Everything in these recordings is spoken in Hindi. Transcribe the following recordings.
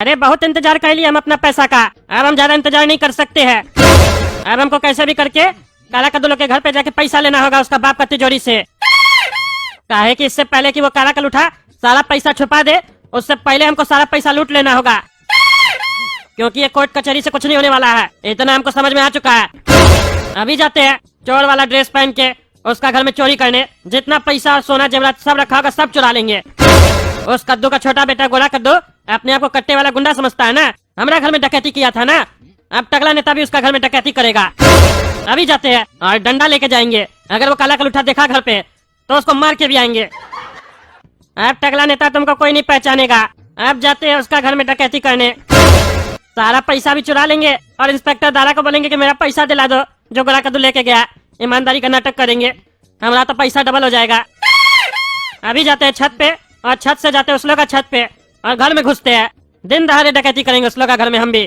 अरे बहुत इंतजार कर लिया हम अपना पैसा का, अब हम ज्यादा इंतजार नहीं कर सकते हैं। अब हमको कैसे भी करके काला कद्दू लोग के घर पे जाके पैसा लेना होगा उसका बाप का तिजोरी से। काहे कि इससे पहले कि वो काला कल उठा सारा पैसा छुपा दे, उससे पहले हमको सारा पैसा लूट लेना होगा, क्योंकि ये कोर्ट कचहरी से कुछ नहीं होने वाला है, इतना हमको समझ में आ चुका है। अभी जाते हैं चोर वाला ड्रेस पहन के उसका घर में चोरी करने, जितना पैसा और सोना जेवरात सब रखा होगा सब चुरा लेंगे। उस कद्दू का छोटा बेटा गोरा कद्दू अपने आप को कट्टे वाला गुंडा समझता है ना, हमारा घर में डकैती किया था ना, अब टकला नेता भी उसका घर में डकैती करेगा। अभी जाते हैं और डंडा लेके जाएंगे, अगर वो काला कल उठा देखा घर पे तो उसको मार के भी आएंगे। अब टकला नेता तुमको कोई नहीं पहचानेगा। अब जाते हैं उसका घर में डकैती करने, सारा पैसा भी चुरा लेंगे और इंस्पेक्टर दारा को बोलेंगे कि मेरा पैसा दिला दो जो गोरा कद्दू लेके गया। ईमानदारी का नाटक करेंगे, हमारा तो पैसा डबल हो जाएगा। अभी जाते हैं छत पे और छत से जाते हैं उस लोग का छत पे और घर में घुसते हैं, दिन दहाड़े डकैती करेंगे उस लोग का घर में हम भी।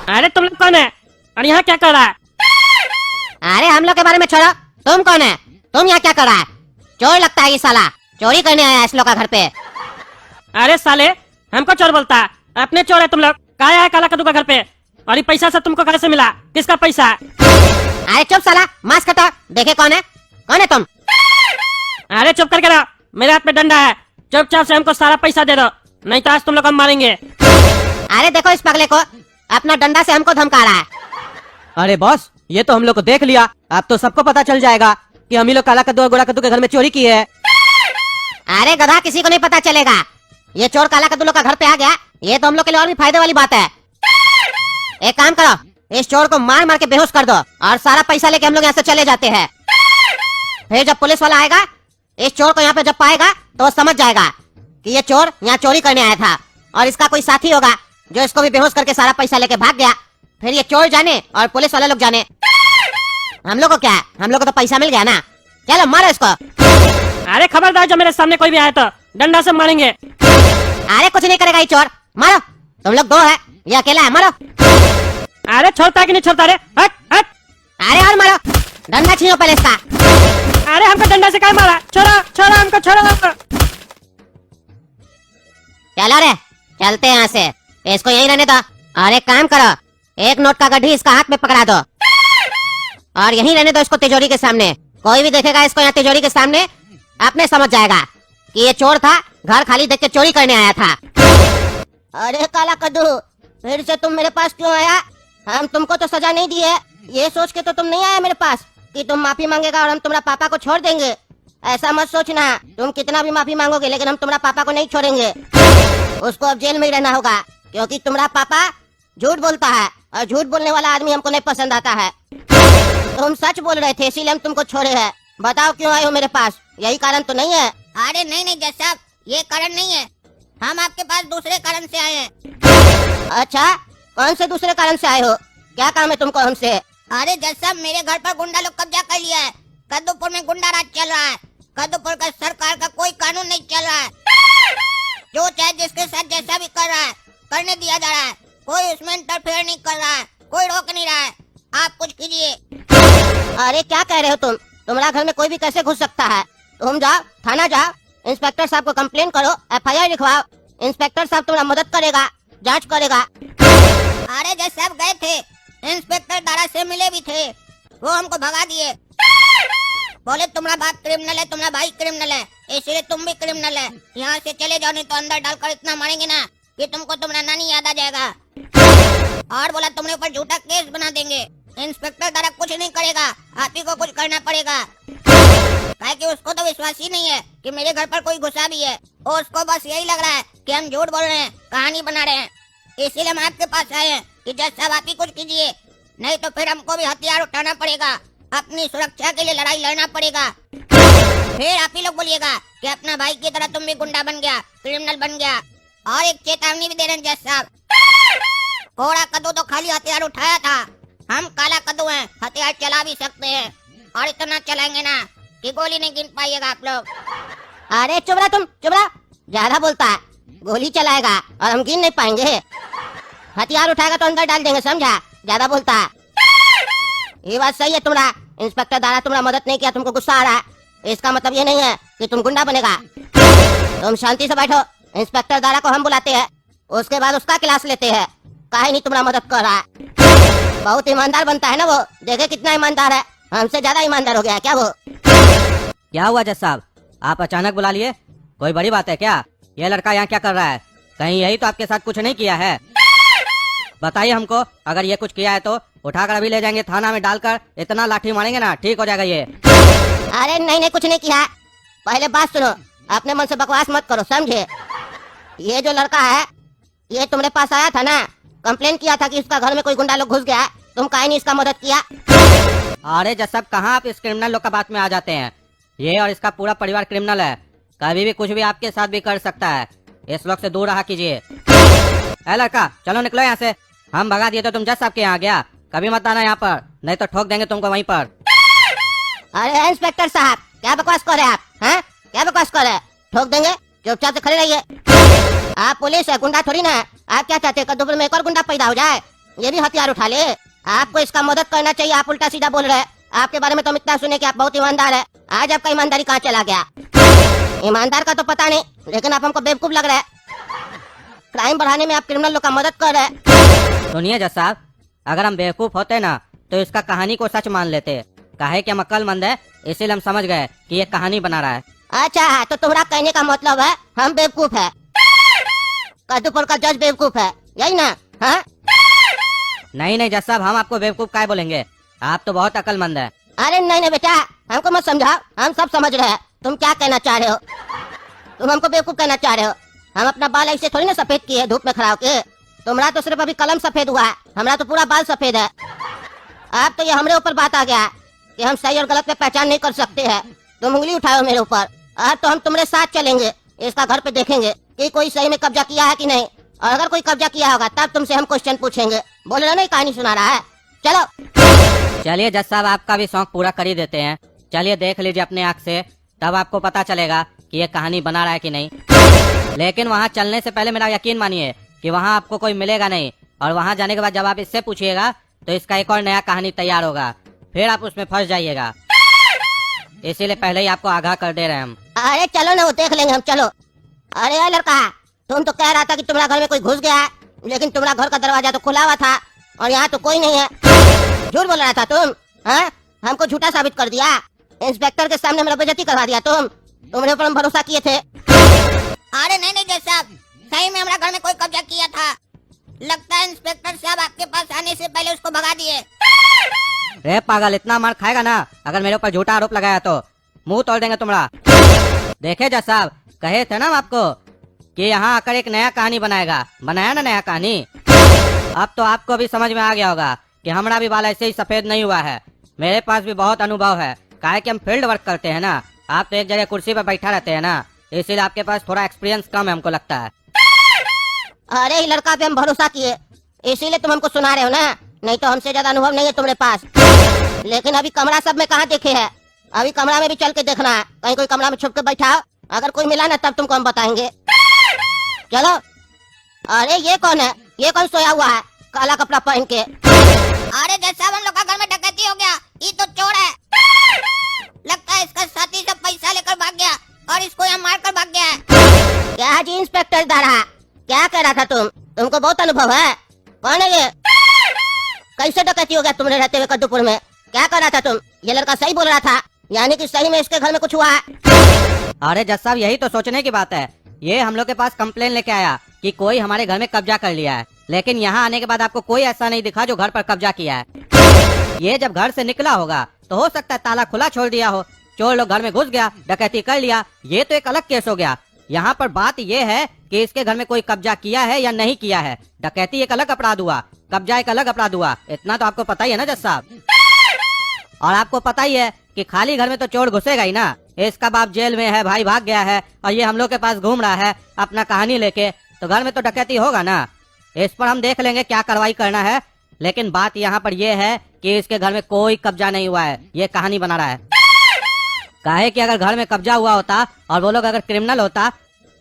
अरे तुम लोग कौन है और यहाँ क्या कर रहा है? अरे हम लोग के बारे में छोड़ो, तुम कौन है? तुम यहाँ क्या कर रहा है? चोर लगता है ये साला, चोरी करने आया है इस लोग का घर पे। अरे साले हमको चोर बोलता है, अपने चोर है तुम लोग। कहाँ आया है काला कद्दू का घर पे और ये पैसा सब तुमको कैसे मिला, किसका पैसा? अरे चुप साला, मास्क हटाओ, देखे कौन है तुम? अरे चुप करके रहो, मेरे हाथ में डंडा है, चुपचाप से हमको सारा पैसा दे दो, नहीं तो आज तुम लोग हम मारेंगे। अरे देखो इस पगले को, अपना डंडा से हमको धमका रहा है। अरे बॉस, ये तो हम लोग को देख लिया, अब तो सबको पता चल जाएगा कि हम ही लोग काला कद्दू और गोरा कद्दू के घर में चोरी की है। अरे गधा, किसी को नहीं पता चलेगा। ये चोर काला कद्दू लोग का घर पे आ गया, ये तो हम लोग के लिए और भी फायदे वाली बात है। एक काम करो, इस चोर को मार मार के बेहोश कर दो और सारा पैसा लेके हम लोग यहाँ से चले जाते हैं। फिर जब पुलिस वाला आएगा, इस चोर को यहाँ पे जब पाएगा तो वो समझ जाएगा कि ये चोर यहाँ चोरी करने आया था और इसका कोई साथी होगा जो इसको भी बेहोश करके सारा पैसा लेके भाग गया। फिर ये चोर जाने और पुलिस वाले लोग जाने, हम लोग को क्या है, हम लोग को तो पैसा मिल गया ना। चलो मारो इसको। अरे खबरदार, जब मेरे सामने कोई भी आया तो डंडा से मारेंगे। अरे कुछ नहीं करेगा ये चोर, मारो। तुम लोग दो है, ये अकेला है, मारो। अरे छोड़ता है कि नहीं छोड़ता? रे हट हट। अरे और मारो, डंडा छीनो पहले इसका। अरे हमको डंडा से क्या मारा? छोड़ो छोड़ो हमको, छोड़ो। चलो रे, चलते हैं यहाँ से, इसको यहीं रहने दो। और एक काम करो, एक नोट का गड्ढी इसका हाथ में पकड़ा दो और यहीं रहने दो इसको तिजोरी के सामने। कोई भी देखेगा इसको यहाँ तिजोरी के सामने, अपने समझ जाएगा कि ये चोर था, घर खाली देख के चोरी करने आया था। अरे काला कद्दू, फिर से तुम मेरे पास क्यों आया? हम तुमको तो सजा नहीं दी है, ये सोच के तो तुम नहीं आया मेरे पास कि तुम माफी मांगेगा और हम तुम्हारा पापा को छोड़ देंगे। ऐसा मत सोचना, तुम कितना भी माफी मांगोगे लेकिन हम तुम्हारा पापा को नहीं छोड़ेंगे। उसको अब जेल में ही रहना होगा, क्योंकि तुम्हारा पापा झूठ बोलता है और झूठ बोलने वाला आदमी हमको नहीं पसंद आता है। तुम सच बोल रहे थे इसीलिए हम तुमको छोड़े हैं। बताओ क्यों आए हो मेरे पास? यही कारण तो नहीं है? अरे नहीं जज साहब, ये कारण नहीं है, हम आपके पास दूसरे कारण से आए हैं। अच्छा, कौन से दूसरे कारण से आए हो? क्या काम है तुमको हमसे? अरे जज साहब, मेरे घर पर गुंडा लोग कब्जा कर लिया है। कद्दूपुर में गुंडा राज चल रहा है। कद्दूपुर का सरकार का कोई कानून नहीं चल रहा है, जो चाहे जिसके साथ जैसा भी कर रहा है करने दिया जा रहा है, कोई उसमें इंटरफेयर नहीं कर रहा है, कोई रोक नहीं रहा है। आप कुछ कीजिए। अरे क्या कह रहे हो तुम? तुम्हारा घर में कोई भी कैसे घुस सकता है? तुम जाओ, थाना जाओ, इंस्पेक्टर साहब को कंप्लेन करो, FIR लिखवाओ। इंस्पेक्टर साहब तुम्हारा मदद करेगा, जांच करेगा। अरे जज साहब गए थे, इंस्पेक्टर दारा से मिले भी थे, वो हमको भगा दिए। बोले तुम्हारा बाप क्रिमिनल है, तुम्हारा भाई क्रिमिनल है, इसलिए तुम भी क्रिमिनल है। यहाँ से चले जाओ, नहीं तो अंदर डालकर इतना मारेंगे ना कि तुमको तुम्हारा नानी याद आ जाएगा। और बोला तुम्हारे ऊपर झूठा केस बना देंगे। इंस्पेक्टर द्वारा कुछ नहीं करेगा, आप ही को कुछ करना पड़ेगा, काहे कि उसको तो विश्वास ही नहीं है कि मेरे घर पर कोई घुसा भी है। और उसको बस यही लग रहा है कि हम झूठ बोल रहे हैं, कहानी बना रहे हैं। इसीलिए हम आपके पास आए हैं कि जज साहब आप ही कुछ कीजिए, नहीं तो फिर हमको भी हथियार उठाना पड़ेगा, अपनी सुरक्षा के लिए लड़ाई लड़ना पड़ेगा। फिर आप ही लोग बोलिएगा कि अपना भाई की तरह तुम भी गुंडा बन गया, क्रिमिनल बन गया। और एक चेतावनी भी दे रहे हैं जज साहब, कोड़ा कद्दू तो खाली हथियार उठाया था, हम काला कद्दू हैं, हथियार चला भी सकते हैं और इतना चलाएंगे ना कि गोली नहीं गिन पाइएगा आप लोग। अरे चुप रहा तुम, चुप रहा, ज्यादा बोलता है। गोली चलाएगा और हम गिन नहीं पाएंगे, हथियार उठाएगा तो अंदर डाल देंगे, समझा? ज्यादा बोलता है। ये बात सही है तुम्हारा। इंस्पेक्टर दारा तुम्हारा मदद नहीं किया, तुमको गुस्सा आ रहा है, इसका मतलब ये नहीं है कि तुम गुंडा बनेगा। तुम शांति से बैठो। इंस्पेक्टर दारा को हम बुलाते हैं, उसके बाद उसका क्लास लेते हैं। काहे नहीं तुम्हारा मदद कर रहा है। बहुत ईमानदार बनता है ना वो, देखे कितना ईमानदार है। हमसे ज्यादा ईमानदार हो गया है क्या वो? क्या हुआ जज साहब, आप अचानक बुला लिए? कोई बड़ी बात है क्या? ये लड़का यहाँ क्या कर रहा है? कहीं यही तो आपके साथ कुछ नहीं किया है? बताइए हमको, अगर ये कुछ किया है तो उठाकर अभी ले जाएंगे थाना में, डालकर इतना लाठी मारेंगे ना, ठीक हो जाएगा ये। अरे नहीं नहीं, कुछ नहीं किया। पहले बात सुनो, अपने मन से बकवास मत करो, समझे? ये जो लड़का है, ये तुम्हारे पास आया था ना, कंप्लेन किया था कि इसका घर में कोई गुंडा लोग घुस गया। तुम काहे नहीं इसका मदद किया? अरे जज साहब, कहाँ आप इस क्रिमिनल लोग का बात में आ जाते हैं? ये और इसका पूरा परिवार क्रिमिनल है, कभी भी कुछ भी आपके साथ भी कर सकता है। इस लोग से दूर रहा कीजिए। ए लड़का, चलो निकलो यहाँ से। हम भगा दिए तो तुम जज साहब के यहाँ गया, कभी मत आना यहाँ पर, नहीं तो ठोक देंगे तुमको वहीं पर। अरे इंस्पेक्टर साहब, क्या बकवास कर रहे हैं आप? हैं? क्या बकवास कर रहे हैं? ठोक देंगे, चुपचाप से खड़े रहिए। आप पुलिस है, गुंडा थोड़ी ना है। आप क्या चाहते हैं, कद्दूपुर में एक और गुंडा पैदा हो जाए? ये भी हथियार उठा ले। आपको इसका मदद करना चाहिए, आप उल्टा सीधा बोल रहे हैं। आपके बारे में तो हम इतना सुने कि आप बहुत ईमानदार है। आज आपका ईमानदारी कहाँ चला गया? ईमानदार का तो पता नहीं, लेकिन आप हमको बेवकूफ लग रहा है। क्राइम बढ़ाने में आप क्रिमिनल लोग का मदद कर रहे हैं। सुनिए जज साहब, अगर हम बेवकूफ होते ना तो इसका कहानी को सच मान लेते। काहे कि हम अक्लमंद है, इसीलिए हम समझ गए कि ये कहानी बना रहा है। अच्छा, तो तुम्हारा कहने का मतलब है हम बेवकूफ है, कद्दूपुर का जज बेवकूफ है, यही ना? हाँ? नहीं नहीं जज साहब, हम आपको बेवकूफ काहे बोलेंगे? आप तो बहुत अक्लमंद है। अरे नहीं नहीं बेटा, हमको मत समझाओ, हम सब समझ रहे हैं तुम क्या कहना चाह रहे हो। तुम हमको बेवकूफ कहना चाह रहे हो। हम अपना बाल ऐसे थोड़ी ना सफेद किए धूप में खड़ा होके। तुम्हारा तो सिर्फ अभी कलम सफेद हुआ है, हमारा तो पूरा बाल सफेद है। अब तो ये हमारे ऊपर बात आ गया कि हम सही और गलत में पहचान नहीं कर सकते हैं। तुम उंगली उठाओ मेरे ऊपर। अब तो हम तुम्हारे साथ चलेंगे, इसका घर पे देखेंगे कि कोई सही में कब्जा किया है कि नहीं, और अगर कोई कब्जा किया होगा तब तुमसे हम क्वेश्चन पूछेंगे। बोल रहे नहीं, कहानी सुना रहा है। चलो चलिए जज साहब, आपका भी शौक पूरा कर ही देते हैं। चलिए देख लीजिए अपने आँख से, तब आपको पता चलेगा कि ये कहानी बना रहा है कि नहीं। लेकिन वहाँ चलने से पहले मेरा यकीन मानिए कि वहाँ आपको कोई मिलेगा नहीं, और वहाँ जाने के बाद जब आप इससे पूछिएगा तो इसका एक और नया कहानी तैयार होगा, फिर आप उसमें फंस जाइएगा। इसीलिए पहले ही आपको आगाह कर दे रहे हैं हम। अरे चलो ना, वो देख लेंगे हम, चलो। अरे यार लड़का, तुम तो कह रहा था कि तुम्हारा घर में कोई घुस गया है, लेकिन तुम्हारा घर का दरवाजा तो खुला हुआ था और यहाँ तो कोई नहीं है। झूठ बोल रहा था तुम। हाँ, हमको झूठा साबित कर दिया। इंस्पेक्टर के सामने मेरा बेइज्जती करवा दिया तुम। तुम्हारे ऊपर हम भरोसा किए थे। अरे नहीं नहीं जज साहब, सही में हमारा घर में कोई कब्जा किया था। लगता है इंस्पेक्टर साहब आपके पास आने से पहले उसको भगा दिए। रे पागल, इतना मार खाएगा ना अगर मेरे ऊपर झूठा आरोप लगाया तो? मुंह तोड़ देंगे तुम्हारा। देखे जज साहब, कहे थे ना हम आपको कि यहाँ आकर एक नया कहानी बनाएगा। बनाया ना नया कहानी। अब तो आपको भी समझ में आ गया होगा कि हमारा भी बाल ऐसे ही सफेद नहीं हुआ है। मेरे पास भी बहुत अनुभव है, काहे कि हम फील्ड वर्क करते हैं ना। आप तो एक जगह कुर्सी पे बैठा रहते हैं ना, इसीलिए आपके पास थोड़ा एक्सपीरियंस कम है, हमको लगता है। अरे ये लड़का पे हम भरोसा किए, इसीलिए तुम हमको सुना रहे हो ना, नहीं तो हमसे ज्यादा अनुभव नहीं है तुम्हारे पास। लेकिन अभी कमरा सब में कहाँ देखे है, अभी कमरा में भी चल के देखना है। कहीं कोई कमरा में छुप के बैठा हो, अगर कोई मिला ना तब तुमको हम बताएंगे। चलो। अरे ये कौन है? ये कौन सोया हुआ है काला कपड़ा पहन के? अरे जज साहब, हम लोग का घर में डकैती हो गया। ये तो चोर है। लगता है इसका साथी सब पैसा लेकर भाग गया और इसको यहाँ मार कर भाग गया है। क्या जी इंस्पेक्टर दारा, क्या कह रहा था तुम? तुमको बहुत अनुभव है। कौन है ये? कैसे डकैती हो गया तुमने रहते हुए कद्दूपुर में? क्या कर रहा था तुम? ये लड़का सही बोल रहा था, यानी कि सही में इसके घर में कुछ हुआ है। अरे जज साहब, यही तो सोचने की बात है। ये हम लोग के पास कंप्लेन लेके आया कि कोई हमारे घर में कब्जा कर लिया है, लेकिन यहाँ आने के बाद आपको कोई ऐसा नहीं दिखा जो घर पर कब्जा किया है। ये जब घर से निकला होगा तो हो सकता है ताला खुला छोड़ दिया हो, चोर लोग घर में घुस गया, डकैती कर लिया, ये तो एक अलग केस हो गया। यहाँ पर बात ये है कि इसके घर में कोई कब्जा किया है या नहीं किया है। डकैती एक अलग अपराध हुआ, कब्जा एक अलग अपराध हुआ। इतना तो आपको पता ही है ना जज साहब। और आपको पता ही है कि खाली घर में तो चोर घुसेगा ही ना। इसका बाप जेल में है, भाई भाग गया है, और ये हम लोग के पास घूम रहा है अपना कहानी लेके, तो घर में तो डकैती होगा ना। इस पर हम देख लेंगे क्या कार्रवाई करना है, लेकिन बात यहाँ पर यह है कि इसके घर में कोई कब्जा नहीं हुआ है, ये कहानी बना रहा है। काहे कि अगर घर में कब्जा हुआ होता और वो लोग अगर क्रिमिनल होता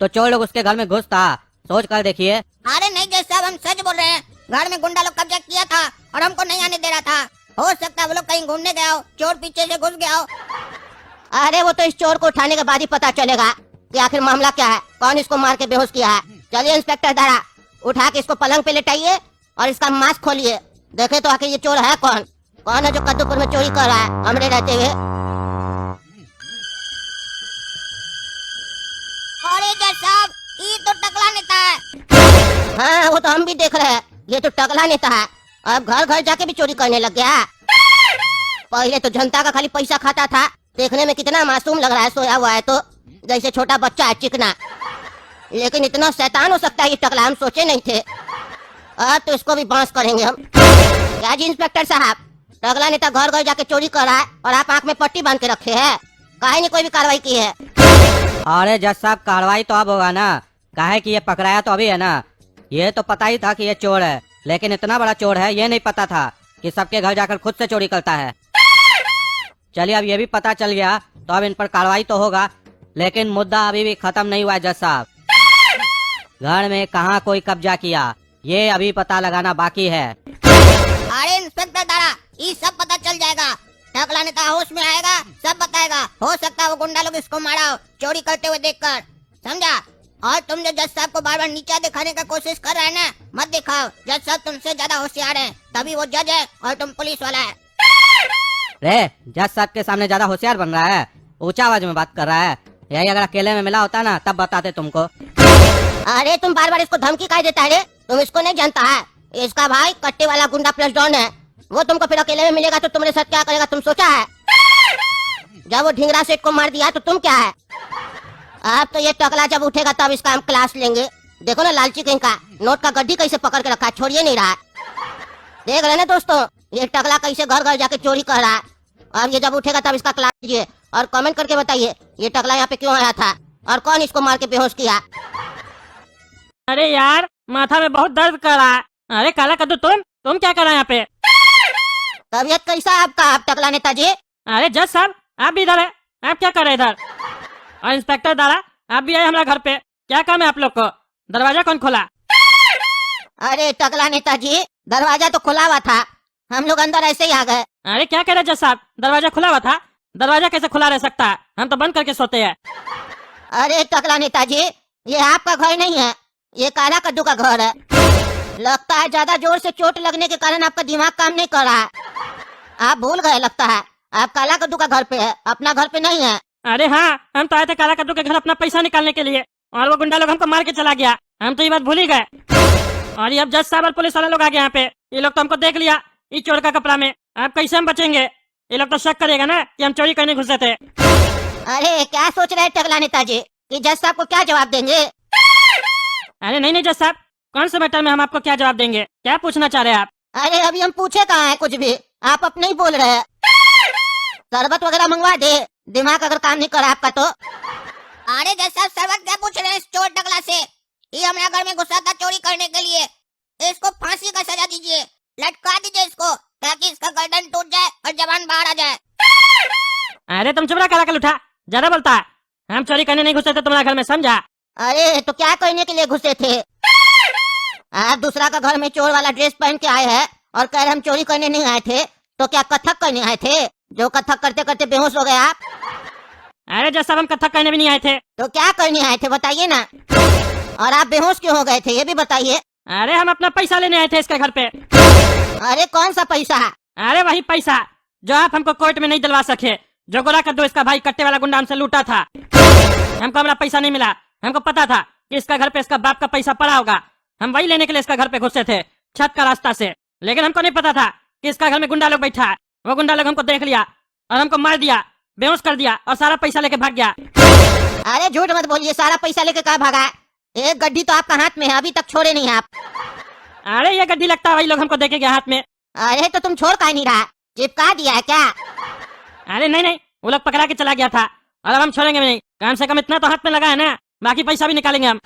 तो चोर लोग उसके घर में घुसता। सोच कर देखिए। अरे नहीं जज साहब, हम सच बोल रहे हैं। घर में गुंडा लोग कब्जा किया था और हमको नहीं आने दे रहा था। हो सकता है वो लोग कहीं घूमने गया हो, चोर पीछे से घुस गया हो। अरे वो तो इस चोर को उठाने के बाद ही पता चलेगा कि आखिर मामला क्या है, कौन इसको मार के बेहोश किया है। चलिए इंस्पेक्टर दारा, उठा के इसको पलंग पे लेटाइए और इसका मास्क खोलिए, देखे तो आखिर ये चोर है कौन। कौन है जो कद्दूपुर में चोरी कर रहा है हमरे रहते हुए। अरे जज साहब, ये तो टकला नेता है। हाँ वो तो हम भी देख रहे हैं, ये तो टकला नेता है, अब घर घर जाके भी चोरी करने लग गया। पहले तो जनता का खाली पैसा खाता था, देखने में कितना मासूम लग रहा है, सोया हुआ है तो जैसे छोटा बच्चा है चिकना, लेकिन इतना शैतान हो सकता है ये टकला, हम सोचे नहीं थे। अब तो इसको भी बांस करेंगे हम। क्या जी इंस्पेक्टर साहब, टकला नेता घर घर जाके चोरी कर रहा है और आप आंख में पट्टी बांध के रखे हैं, काहे नहीं कोई भी कार्रवाई की है। अरे जज साहब कार्रवाई तो अब होगा ना, काहे कि ये पकड़ाया तो अभी है ना। ये तो पता ही था कि ये चोर है, लेकिन इतना बड़ा चोर है ये नहीं पता था कि सबके घर जाकर खुद से चोरी करता है। चलिए अब ये भी पता चल गया तो अब इन पर कार्रवाई तो होगा, लेकिन मुद्दा अभी भी खत्म नहीं हुआ है जज साहब। घर में कहाँ कोई कब्जा किया ये अभी पता लगाना बाकी है। अरे इंस्पेक्टर दारा, ये सब पता चल जाएगा। टकला नेता होश में आएगा, सब बताएगा। हो सकता है वो गुंडा लोग इसको मारा हो चोरी करते हुए देखकर, समझा। और तुम जो जज साहब को बार बार नीचा दिखाने का कोशिश कर रहे हैं ना, मत दिखाओ। जज साहब तुमसे ज्यादा होशियार है, तभी वो जज है और तुम पुलिस वाला है। रे जज साहब के सामने ज्यादा होशियार बन रहा है, ऊंचा आवाज में बात कर रहा है। यही अगर अकेले में मिला होता ना तब बताते तुमको। अरे तुम बार बार इसको धमकी काहे देता है रे, तुम इसको नहीं जानता है, इसका भाई कट्टे वाला गुंडा प्लस डॉन है। वो तुमको फिर अकेले में मिलेगा तो तुम्हारे साथ क्या करेगा तुम सोचा है। जब वो ढिंगरा सेठ को मार दिया तो तुम क्या है। अब तो ये टकला जब उठेगा तब इसका हम क्लास लेंगे। देखो ना लालची कहीं का नोट का गड्डी कैसे पकड़ के रखा है, छोड़िए नहीं रहा है। देख रहे ना दोस्तों, ये टकला कैसे घर घर जाके चोरी कर रहा है। अब ये जब उठेगा तब इसका क्लास लीजिए और कमेंट करके बताइए ये टकला यहाँ पे क्यों आया था और कौन इसको मार के बेहोश किया। अरे यार माथा में बहुत दर्द कर रहा है। अरे काला कद्दू तुम क्या कर रहे हैं यहाँ पे? तबीयत कैसा है आपका आप टकला नेताजी? अरे जज साहब आप भी इधर है, आप क्या कर रहे हैं इधर? और इंस्पेक्टर दारा आप भी आए हमारे घर पे, क्या काम है आप लोग को? दरवाजा कौन खोला? अरे टकला नेताजी दरवाजा तो खुला हुआ था, हम लोग अंदर ऐसे ही आ गए। अरे क्या कह रहे जज साहब, दरवाजा खुला हुआ था? दरवाजा कैसे खुला रह सकता है, हम तो बंद करके सोते हैं। अरे टकला नेताजी ये आपका घर नहीं है, ये काला कद्दू का घर है। लगता है ज्यादा जोर से चोट लगने के कारण आपका दिमाग काम नहीं कर रहा है, आप भूल गए लगता है। आप काला कद्दू का घर पे है, अपना घर पे नहीं है। अरे हाँ हम तो आए थे काला कद्दू के घर अपना पैसा निकालने के लिए, और वो गुंडा लोग हमको मार के चला गया, हम तो ये बात भूल ही गए। और ये अब जज साहब और पुलिस वाले लोग आ गए यहाँ पे, ये लोग तो हमको देख लिया इस चोर का कपड़ा में, अब कैसे हम बचेंगे? ये लोग तो शक करेगा ना कि हम चोरी करने घुसे थे। अरे क्या सोच रहे हैं टकला नेताजी कि जज साहब को क्या जवाब देंगे? अरे नहीं जज साहब, कौन से मैटर में हम आपको क्या जवाब देंगे, क्या पूछना चाह रहे हैं आप? अरे अभी हम पूछे कहाँ है कुछ भी, आप अपने ही बोल रहे हैं। शरबत वगैरह मंगवा दे, दिमाग अगर काम नहीं कर रहा आपका तो। अरे जज साहब सरवत क्या पूछ रहे हैं इस चोर टकला से? ये हमारे घर में घुसा था चोरी करने के लिए, इसको फांसी का सजा दीजिए, लटका दीजिए इसको ताकि इसका गर्दन टूट जाए और जवान बाहर आ जाए। अरे तुम चुप रहा काला कलूठा, ज्यादा बोलता है। हम चोरी करने नहीं घुसे थे तुम्हारे घर में, समझा? अरे तो क्या करने के लिए घुसे थे? आप दूसरा का घर में चोर वाला ड्रेस पहन के आए हैं और कह रहे हम चोरी करने नहीं आए थे, तो क्या कथक करने आए थे जो कथक करते करते बेहोश हो गए आप? अरे जज साहब हम कथक करने भी नहीं आए थे। तो क्या करने आए थे बताइए ना, और आप बेहोश क्यों हो गए थे ये भी बताइए। अरे हम अपना पैसा लेने आए थे इसके घर पे। अरे कौन सा पैसा? अरे वही पैसा जो आप हमको कोर्ट में नहीं दिलवा सके, जो गोरा कद्दू इसका भाई कट्टे वाला गुंडा हमसे लूटा था। हमको हमारा पैसा नहीं मिला, हमको पता था कि इसका घर पे इसका बाप का पैसा पड़ा होगा, हम वही लेने के लिए इसका घर पे घुसे थे छत का रास्ता से, लेकिन हमको नहीं पता था कि इसका घर में गुंडा लोग बैठा है। वो गुंडा लोग हमको देख लिया और हमको मार दिया, बेहोश कर दिया और सारा पैसा लेके भाग गया। अरे झूठ मत बोलिए, सारा पैसा लेके कहाँ भागा है? एक गड्डी तो आपका हाथ में है, अभी तक छोड़े नहीं आप। अरे ये गड्डी लगता है वही लोग हमको देके गया हाथ में। अरे तो तुम छोड़ काहे नहीं रहा, चिपका दिया है क्या? अरे नहीं वो लोग पकड़ा के चला गया था और अब हम छोड़ेंगे भी नहीं, कम से कम इतना तो हाथ में लगा है ना, बाकी पैसा भी निकालेंगे हम।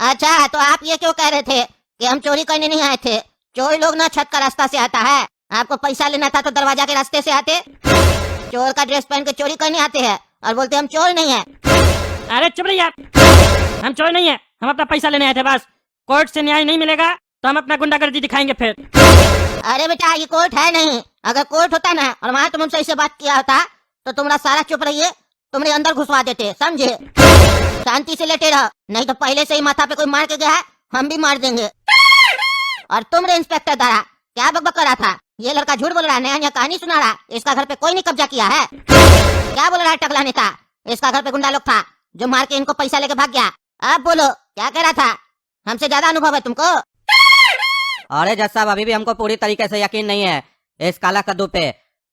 अच्छा तो आप ये क्यों कह रहे थे कि हम चोरी करने नहीं आए थे? चोर लोग ना छत का रास्ता से आता है, आपको पैसा लेना था तो दरवाजा के रास्ते से आते। चोर का ड्रेस पहन के चोरी करने आते हैं और बोलते हम चोर नहीं है। अरे चुप रहिए आप, हम चोर नहीं है, हम अपना पैसा लेने आए थे बस। कोर्ट से न्याय नहीं मिलेगा तो हम अपना गुंडागर्दी दिखाएंगे फिर। अरे बेटा ये कोर्ट है नहीं, अगर कोर्ट होता ना और वहाँ तुम हमसे ऐसे बात किया होता तो तुम्हारा सारा चुप रहिए तुम्हें अंदर घुसवा देते, समझे? शांति से लेटे रहो, नहीं तो पहले से ही माथा पे कोई मार के गया है, हम भी मार देंगे। और तुम रे इंस्पेक्टर दारा, क्या बकबक कर रहा था? ये लड़का झूठ बोल रहा है, नया नया कहानी सुना रहा, इसका घर पे कोई नहीं कब्जा किया है। क्या बोल रहा है टकला नेता? इसका घर पे गुंडा लोग था जो मार के इनको पैसा लेके भाग गया। अब बोलो क्या कह रहा था? हमसे ज्यादा अनुभव है तुमको। अरे जज साहब, अभी भी हमको पूरी तरीके से यकीन नहीं है इस काला कद्दू पे।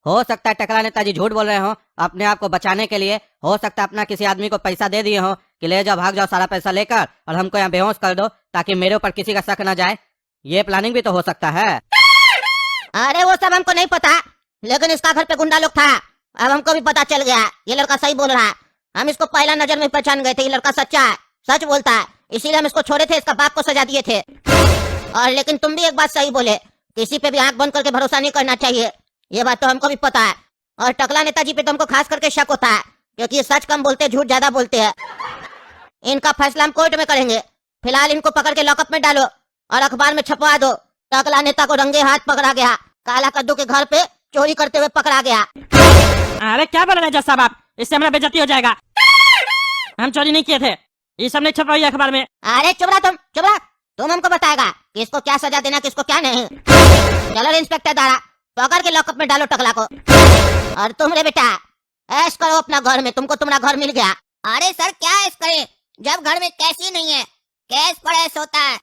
हो सकता है टकला नेताजी झूठ बोल रहे हो अपने आप को बचाने के लिए। हो सकता है अपना किसी आदमी को पैसा दे दिए हो कि ले जाओ, भाग जाओ सारा पैसा लेकर और हमको यहाँ बेहोश कर दो ताकि मेरे ऊपर किसी का शक न जाए। ये प्लानिंग भी तो हो सकता है। अरे वो सब हमको नहीं पता, लेकिन इसका घर पे गुंडा लोग था। अब हमको भी पता चल गया, ये लड़का सही बोल रहा है। हम इसको पहला नजर में पहचान गए थे, ये लड़का सच्चा है, सच बोलता है, इसीलिए हम इसको छोड़े थे, इसका बाप को सजा दिए थे। और लेकिन तुम भी एक बात सही बोले, किसी पे भी आंख बंद करके भरोसा नहीं करना चाहिए, ये बात तो हमको भी पता है। और टकला नेताजी पे तो हमको खास करके शक होता है, क्योंकि ये सच कम बोलते, झूठ ज्यादा बोलते हैं। इनका फैसला हम कोर्ट में करेंगे। फिलहाल इनको पकड़ के लॉकअप में डालो और अखबार में छपवा दो, टकला नेता को रंगे हाथ पकड़ा गया, काला कद्दू के घर पे चोरी करते हुए पकड़ा गया। अरे क्या बोल रहे हैं जज साहब आप? इससे हमारा बेइज्जती हो जाएगा। हम चोरी नहीं किए थे, ये सब नहीं छपवाई अखबार में। अरे चुप रहा चुप रहा, तुम हमको बताएगा किसको क्या सजा देना, किसको क्या नहीं। चलो रे इंस्पेक्टर दारा, पकड़ के लॉकअप में डालो टकला को। और तुम रे बेटा, ऐश करो अपना घर में, तुमको तुम्हारा घर मिल गया। अरे सर क्या ऐश करें जब घर में कैश ही नहीं है? कैश पर ऐश होता है।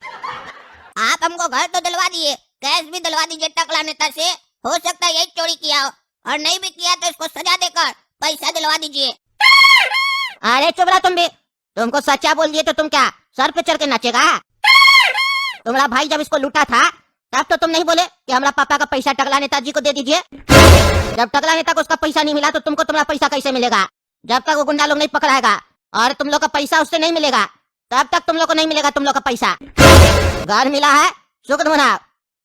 आप हमको घर तो दिलवा दिए, कैश भी दिलवा दीजिए टकला नेता से। हो सकता है यही चोरी किया हो, और नहीं भी किया तो इसको सजा देकर पैसा दिलवा दीजिए। अरे चुप रहा तुम भी, तुमको सच्चा बोल दिए तो तुम क्या सर पे चढ़ के नाचेगा? तुम्हारा भाई जब इसको लूटा था तब तो तुम नहीं बोले कि हमारा पापा का पैसा टकला नेताजी को दे दीजिए। जब टकला नेता को उसका पैसा नहीं मिला तो तुमको तुम्हारा पैसा कैसे मिलेगा? जब तक वो गुंडा लोग नहीं पकड़ाएगा और तुम लोग का पैसा उससे नहीं मिलेगा, तब तक तुम लोग को नहीं मिलेगा तुम लोग का पैसा। घर मिला है, शुक्र मनाओ,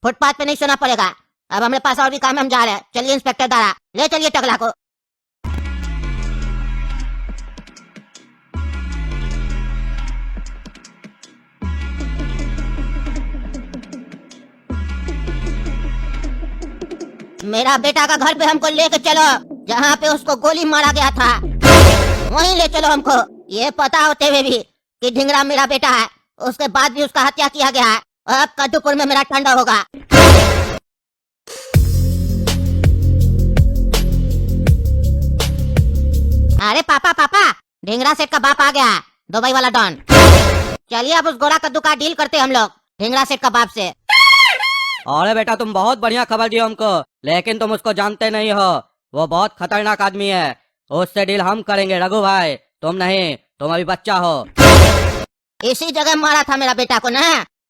फुटपाथ पे नहीं सोना पड़ेगा। अब हमारे पास और भी काम है, हम जा रहे हैं। चलिए इंस्पेक्टर दारा, ले चलिए टकला को। मेरा बेटा का घर पे हमको लेके चलो, जहाँ पे उसको गोली मारा गया था वहीं ले चलो हमको। ये पता होते हुए भी कि ढिंगरा मेरा बेटा है, उसके बाद भी उसका हत्या किया गया है। अब कद्दूपुर में मेरा ठंडा होगा। अरे पापा पापा, ढिंगरा सेठ का बाप आ गया, दुबई वाला डॉन। चलिए अब उस गोरा कद्दू का डील करते हम लोग ढिंगरा सेठ का बाप से। अरे बेटा, तुम बहुत बढ़िया खबर दी हमको, लेकिन तुम उसको जानते नहीं हो। वो बहुत खतरनाक आदमी है, उससे डील हम करेंगे रघु भाई, तुम नहीं, तुम अभी बच्चा हो। इसी जगह मारा था मेरा बेटा को ना,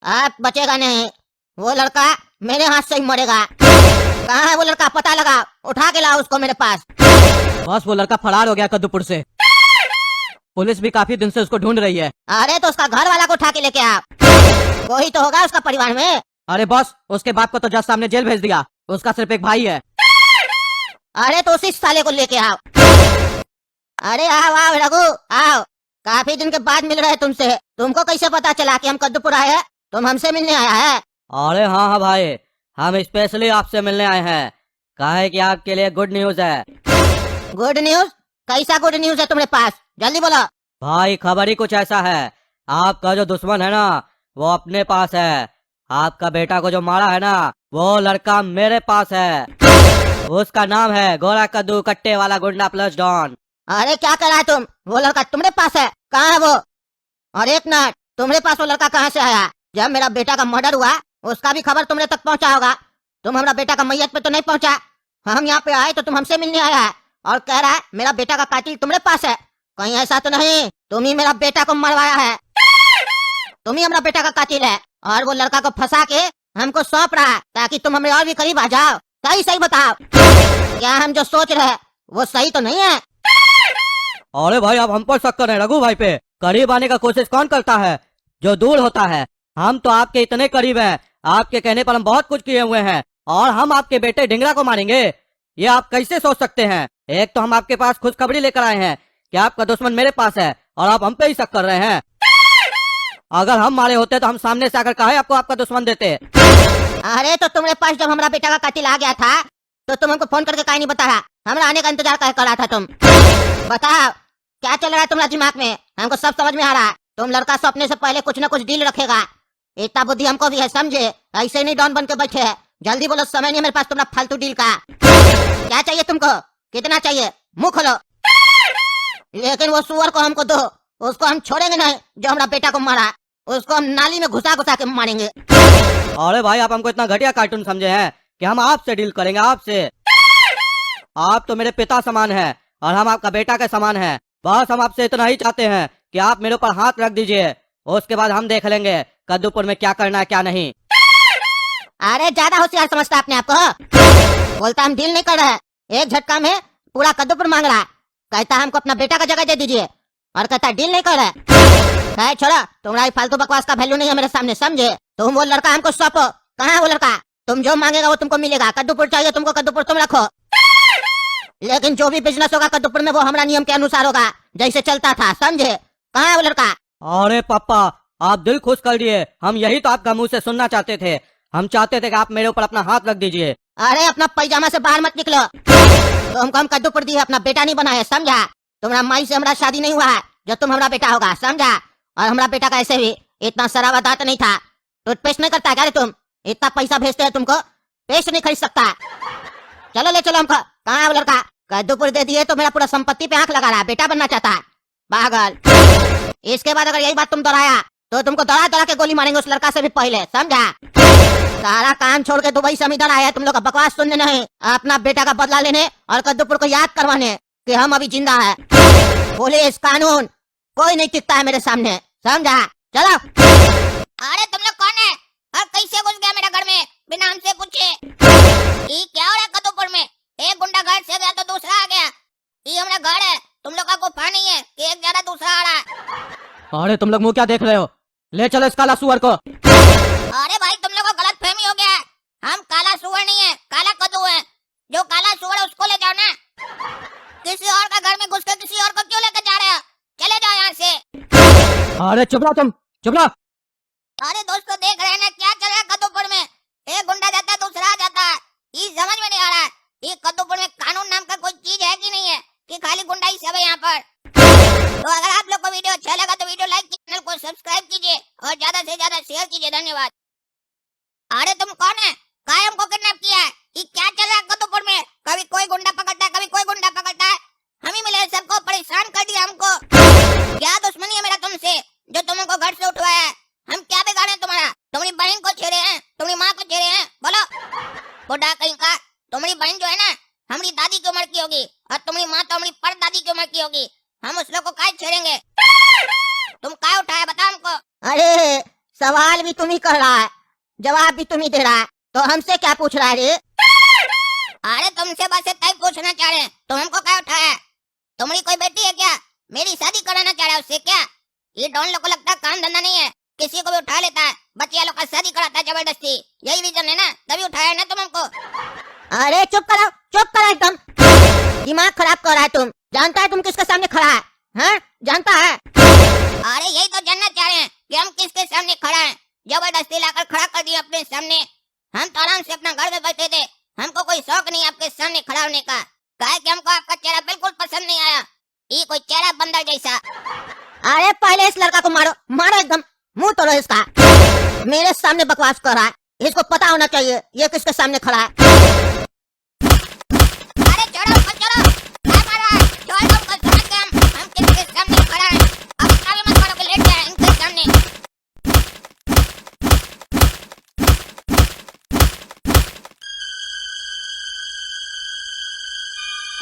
अब बचेगा नहीं। वो लड़का मेरे हाथ से ही मरेगा। कहाँ है वो लड़का? पता लगा, उठा के लाओ उसको मेरे पास। बस वो लड़का फरार हो गया कद्दूपुर से, पुलिस भी काफी दिन से उसको ढूंढ रही है। अरे तो उसका घर वाला को उठा के लेके आओ, कोई तो होगा उसका परिवार में। अरे बॉस, उसके बाप को तो जज साहब ने जेल भेज दिया, उसका सिर्फ एक भाई है। अरे तो उसी साले को लेके आओ। अरे आओ आओ रघु आओ, काफी दिन के बाद मिल रहे हैं तुमसे। तुमको कैसे पता चला कि हम कद्दूपुर आए हैं? तुम हमसे मिलने आया है? अरे हाँ हाँ भाई, हम स्पेशली आपसे मिलने आए हैं, काहे कि आपके लिए गुड न्यूज है। Good news? कैसा गुड न्यूज है तुम्हारे पास? जल्दी बोलो। भाई खबर ही कुछ ऐसा है, आपका जो दुश्मन है ना वो अपने पास है। आपका बेटा को जो मारा है ना वो लड़का मेरे पास है, उसका नाम है गोरा कद्दू कट्टे वाला गुंडा प्लस डॉन। अरे क्या कर रहा है तुम? वो लड़का तुम्हारे पास है? कहाँ है वो? और एक मिनट, तुम्हारे पास वो लड़का कहाँ से आया? जब मेरा बेटा का मर्डर हुआ उसका भी खबर तुम्हारे तक पहुँचा होगा। तुम हमारा बेटा का मैयत पे तो नहीं पहुँचा। हम यहाँ पे आए तो तुम हमसे मिलने आया है और कह रहा है मेरा बेटा का कातिल तुम्हारे पास है। कहीं ऐसा तो नहीं तुम ही मेरा बेटा को मरवाया है? तुम ही हमारा बेटा का कातिल है और वो लड़का को फंसा के हमको सौंप रहा है ताकि तुम हमें और भी करीब आ जाओ। सही सही बताओ, क्या हम जो सोच रहे हैं वो सही तो नहीं है? अरे भाई, आप हम पर शक कर रहे हैं रघु भाई पे। करीब आने का कोशिश कौन करता है? जो दूर होता है। हम तो आपके इतने करीब हैं, आपके कहने पर हम बहुत कुछ किए हुए हैं, और हम आपके बेटे ढिंगरा को मारेंगे, ये आप कैसे सोच सकते हैं? एक तो हम आपके पास खुशखबरी लेकर आए हैं कि आपका दुश्मन मेरे पास है और आप हम पे ही शक कर रहे हैं। अगर हम मारे होते तो हम सामने से आकर काहे आपको आपका दुश्मन देते। अरे तो तुम्हारे पास जब हमारा बेटा का कातिल आ गया था तो तुम हमको फोन करके काहे नहीं बताया? हमारा आने का इंतजार काहे कर रहा था तुम? बताओ, क्या चल रहा है तुम्हारा दिमाग में? हमको सब समझ में आ रहा है। तुम लड़का सपने से पहले कुछ न कुछ डील रखेगा। इतना बुद्धि हमको भी है, समझे? ऐसे नहीं डॉन बन के बैठे है। जल्दी बोलो, समय नहीं है मेरे पास तुम्हारा फालतू डील का। क्या चाहिए तुमको? कितना चाहिए? मुंह खोलो। लेकिन वो सुअर को हमको दो, उसको हम छोड़ेंगे नहीं जो हमारा बेटा को मारा। उसको हम नाली में घुसा घुसा के मारेंगे। अरे भाई, आप हमको इतना घटिया कार्टून समझे हैं कि हम आपसे डील करेंगे? आपसे? आप तो मेरे पिता समान हैं और हम आपका बेटा के समान हैं। बस हम आपसे इतना ही चाहते हैं कि आप मेरे ऊपर हाथ रख दीजिए, उसके बाद हम देख लेंगे कद्दूपुर में क्या करना है क्या नहीं। अरे ज्यादा होशियार समझता है अपने आप को। बोलता हम डील नहीं कर रहे हैं, एक झटका में पूरा कद्दूपुर मांग रहा है। कहता हमको अपना बेटा का जगह दे दीजिए और कहता डील नहीं कर रहे। छोड़ा, तुम्हारी फालतू बकवास का वैल्यू नहीं है मेरे सामने, समझे? तुम वो लड़का हमको सौंपो। कहाँ है वो लड़का? तुम जो मांगेगा वो तुमको मिलेगा। कद्दूपुर चाहिए तुमको, कद्दूपुर तुम रखो। लेकिन जो भी बिजनेस होगा कद्दूपुर में वो हमारा नियम के अनुसार होगा, जैसे चलता था, समझे? कहाँ है वो लड़का? अरे पापा, आप दिल खुश कर दिए। हम यही तो आपका मुंह से सुनना चाहते थे। हम चाहते थे कि आप मेरे ऊपर अपना हाथ रख दीजिए। अरे अपना पैजामा से बाहर मत निकलो। तुमको हम कद्दूपुर दिए, अपना बेटा नहीं बनाए, समझा? तुम्हारा माई से हमारा शादी नहीं हुआ है जो तुम हमारा बेटा होगा, समझा? और हमारा बेटा का ऐसे भी इतना सरावा दांत नहीं था। टूथपेस्ट नहीं करता क्या रे तुम? इतना पैसा भेजते हैं तुमको, पेस्ट नहीं खरीद सकता। चलो ले चलो हमको। कहाँ है वो लड़का? कद्दूपुर दे दिए तो मेरा पूरा संपत्ति पे आंख लगा रहा है, बेटा बनना चाहता है, पागल। इसके बाद अगर यही बात तुम दोहराया तो तुमको दौड़ा दौड़ा के गोली मारेंगे उस लड़का से भी पहले, समझा? सारा काम छोड़ के दुबई से हम इधर आए हैं तुम लोग का बकवास सुनने नहीं, अपना बेटा का बदला लेने और कद्दूपुर को याद करवाने कि हम अभी जिंदा है। पुलिस कानून कोई नहीं टिकता है मेरे सामने, समझा? चलो। अरे तुम लोग कौन है और कैसे घुस गया मेरे घर में बिना हमसे पूछे? ये क्या हो रहा है कद्दूपुर में? एक गुंडा घर से गया तो दूसरा आ गया। ये हमारा घर है, तुम लोग का गुफा नहीं है कि एक ज्यादा दूसरा आ रहा है। अरे तुम लोग मुंह क्या देख रहे हो? ले चलो इस काला सुअर को। अरे भाई, तुम लोग को गलत फहमी हो गया है। हम काला सुअर नहीं है, काला कद्दू है। जो काला सुअर है उसको ले जाओ ना। किसी और का घर में घुस के किसी और को क्यों लेकर जा रहे हो? चले जाओ यहाँ से। अरे चुप रहो तुम, चुप रहो। अरे दोस्तों, देख रहे हैं ना क्या चल रहा है कद्दूपुर में? एक गुंडा जाता है दूसरा आ जाता है। ये समझ में नहीं आ रहा है ये कद्दूपुर में कानून नाम का कोई चीज है कि नहीं है, कि खाली गुंडा ही सब है यहाँ पर। तो अगर आप लोग को वीडियो अच्छा लगा तो वीडियो लाइक, चैनल को सब्सक्राइब कीजिए और ज्यादा से ज्यादा शेयर कीजिए। धन्यवाद। अरे तुम कौन है? काय हमको किडनैप किया है? ये क्या चल रहा है कद्दूपुर में? कभी कोई गुंडा पकड़ता है, कभी कोई गुंडा पकड़ता है। हम ही मिले, सबको परेशान कर दिया हमको। क्या दुश्मनी है मेरा तुमसे जो तुमको घर से उठवाया है? हम क्या बिगाड़े तुम्हारा? तुम्हारी बहन को छेड़े हैं, तुम्हारी माँ को छेड़े हैं? बोलो बुढ़ा कहीं का। तुम्हारी बहन जो है ना हमारी दादी की उम्र की होगी और तुम्हारी माँ तो हमारी परदादी की उम्र की होगी। हम उस लोग को काय छेड़ेंगे? तुम काय उठाया बता हमको। अरे सवाल भी तुम ही कर रहा है, जवाब भी तुम ही दे रहा है, तो हमसे क्या पूछ रहा है रे? अरे तुमसे बस इतना ही पूछना चाह रहे हैं, तुम हमको काय उठाया? तुम्हारी कोई बेटी है क्या? मेरी शादी कराना चाह रहा है उससे क्या? ये डॉन लोग को लगता है काम धंधा नहीं है, किसी को भी उठा लेता है, बच्चिया लोग का शादी कराता है जबरदस्ती। यही रीजन है ना, तभी उठाया है ना तुम हमको। अरे चुप करो एकदम। दिमाग खराब कर रहा है तुम। जानता है तुम किसके सामने खड़ा है? हाँ, जानता है? अरे यही तो जानना चाह रहे हैं कि हम किसके सामने खड़ा हैं। जबरदस्ती लाकर खड़ा कर दिया अपने सामने। हम तो आराम से अपना घर में बैठे थे, हमको कोई शौक नहीं आपके सामने खड़ा होने का। कहा कि हमको आपका चेहरा बिल्कुल पसंद नहीं आया, ये कोई चेहरा बंदर जैसा। अरे पहले इस लड़का को मारो, मारो एकदम, मुंह तोड़ो इसका। मेरे सामने बकवास कर रहा है, इसको पता होना चाहिए ये किसके सामने खड़ा है। अरे छोड़ो मत, छोड़ो, क्या कर रहा है? छोड़ दो, कल समझ गए हम किसके सामने खड़ा है। अब आगे मत बढ़ो कि लेट जाए इनके सामने।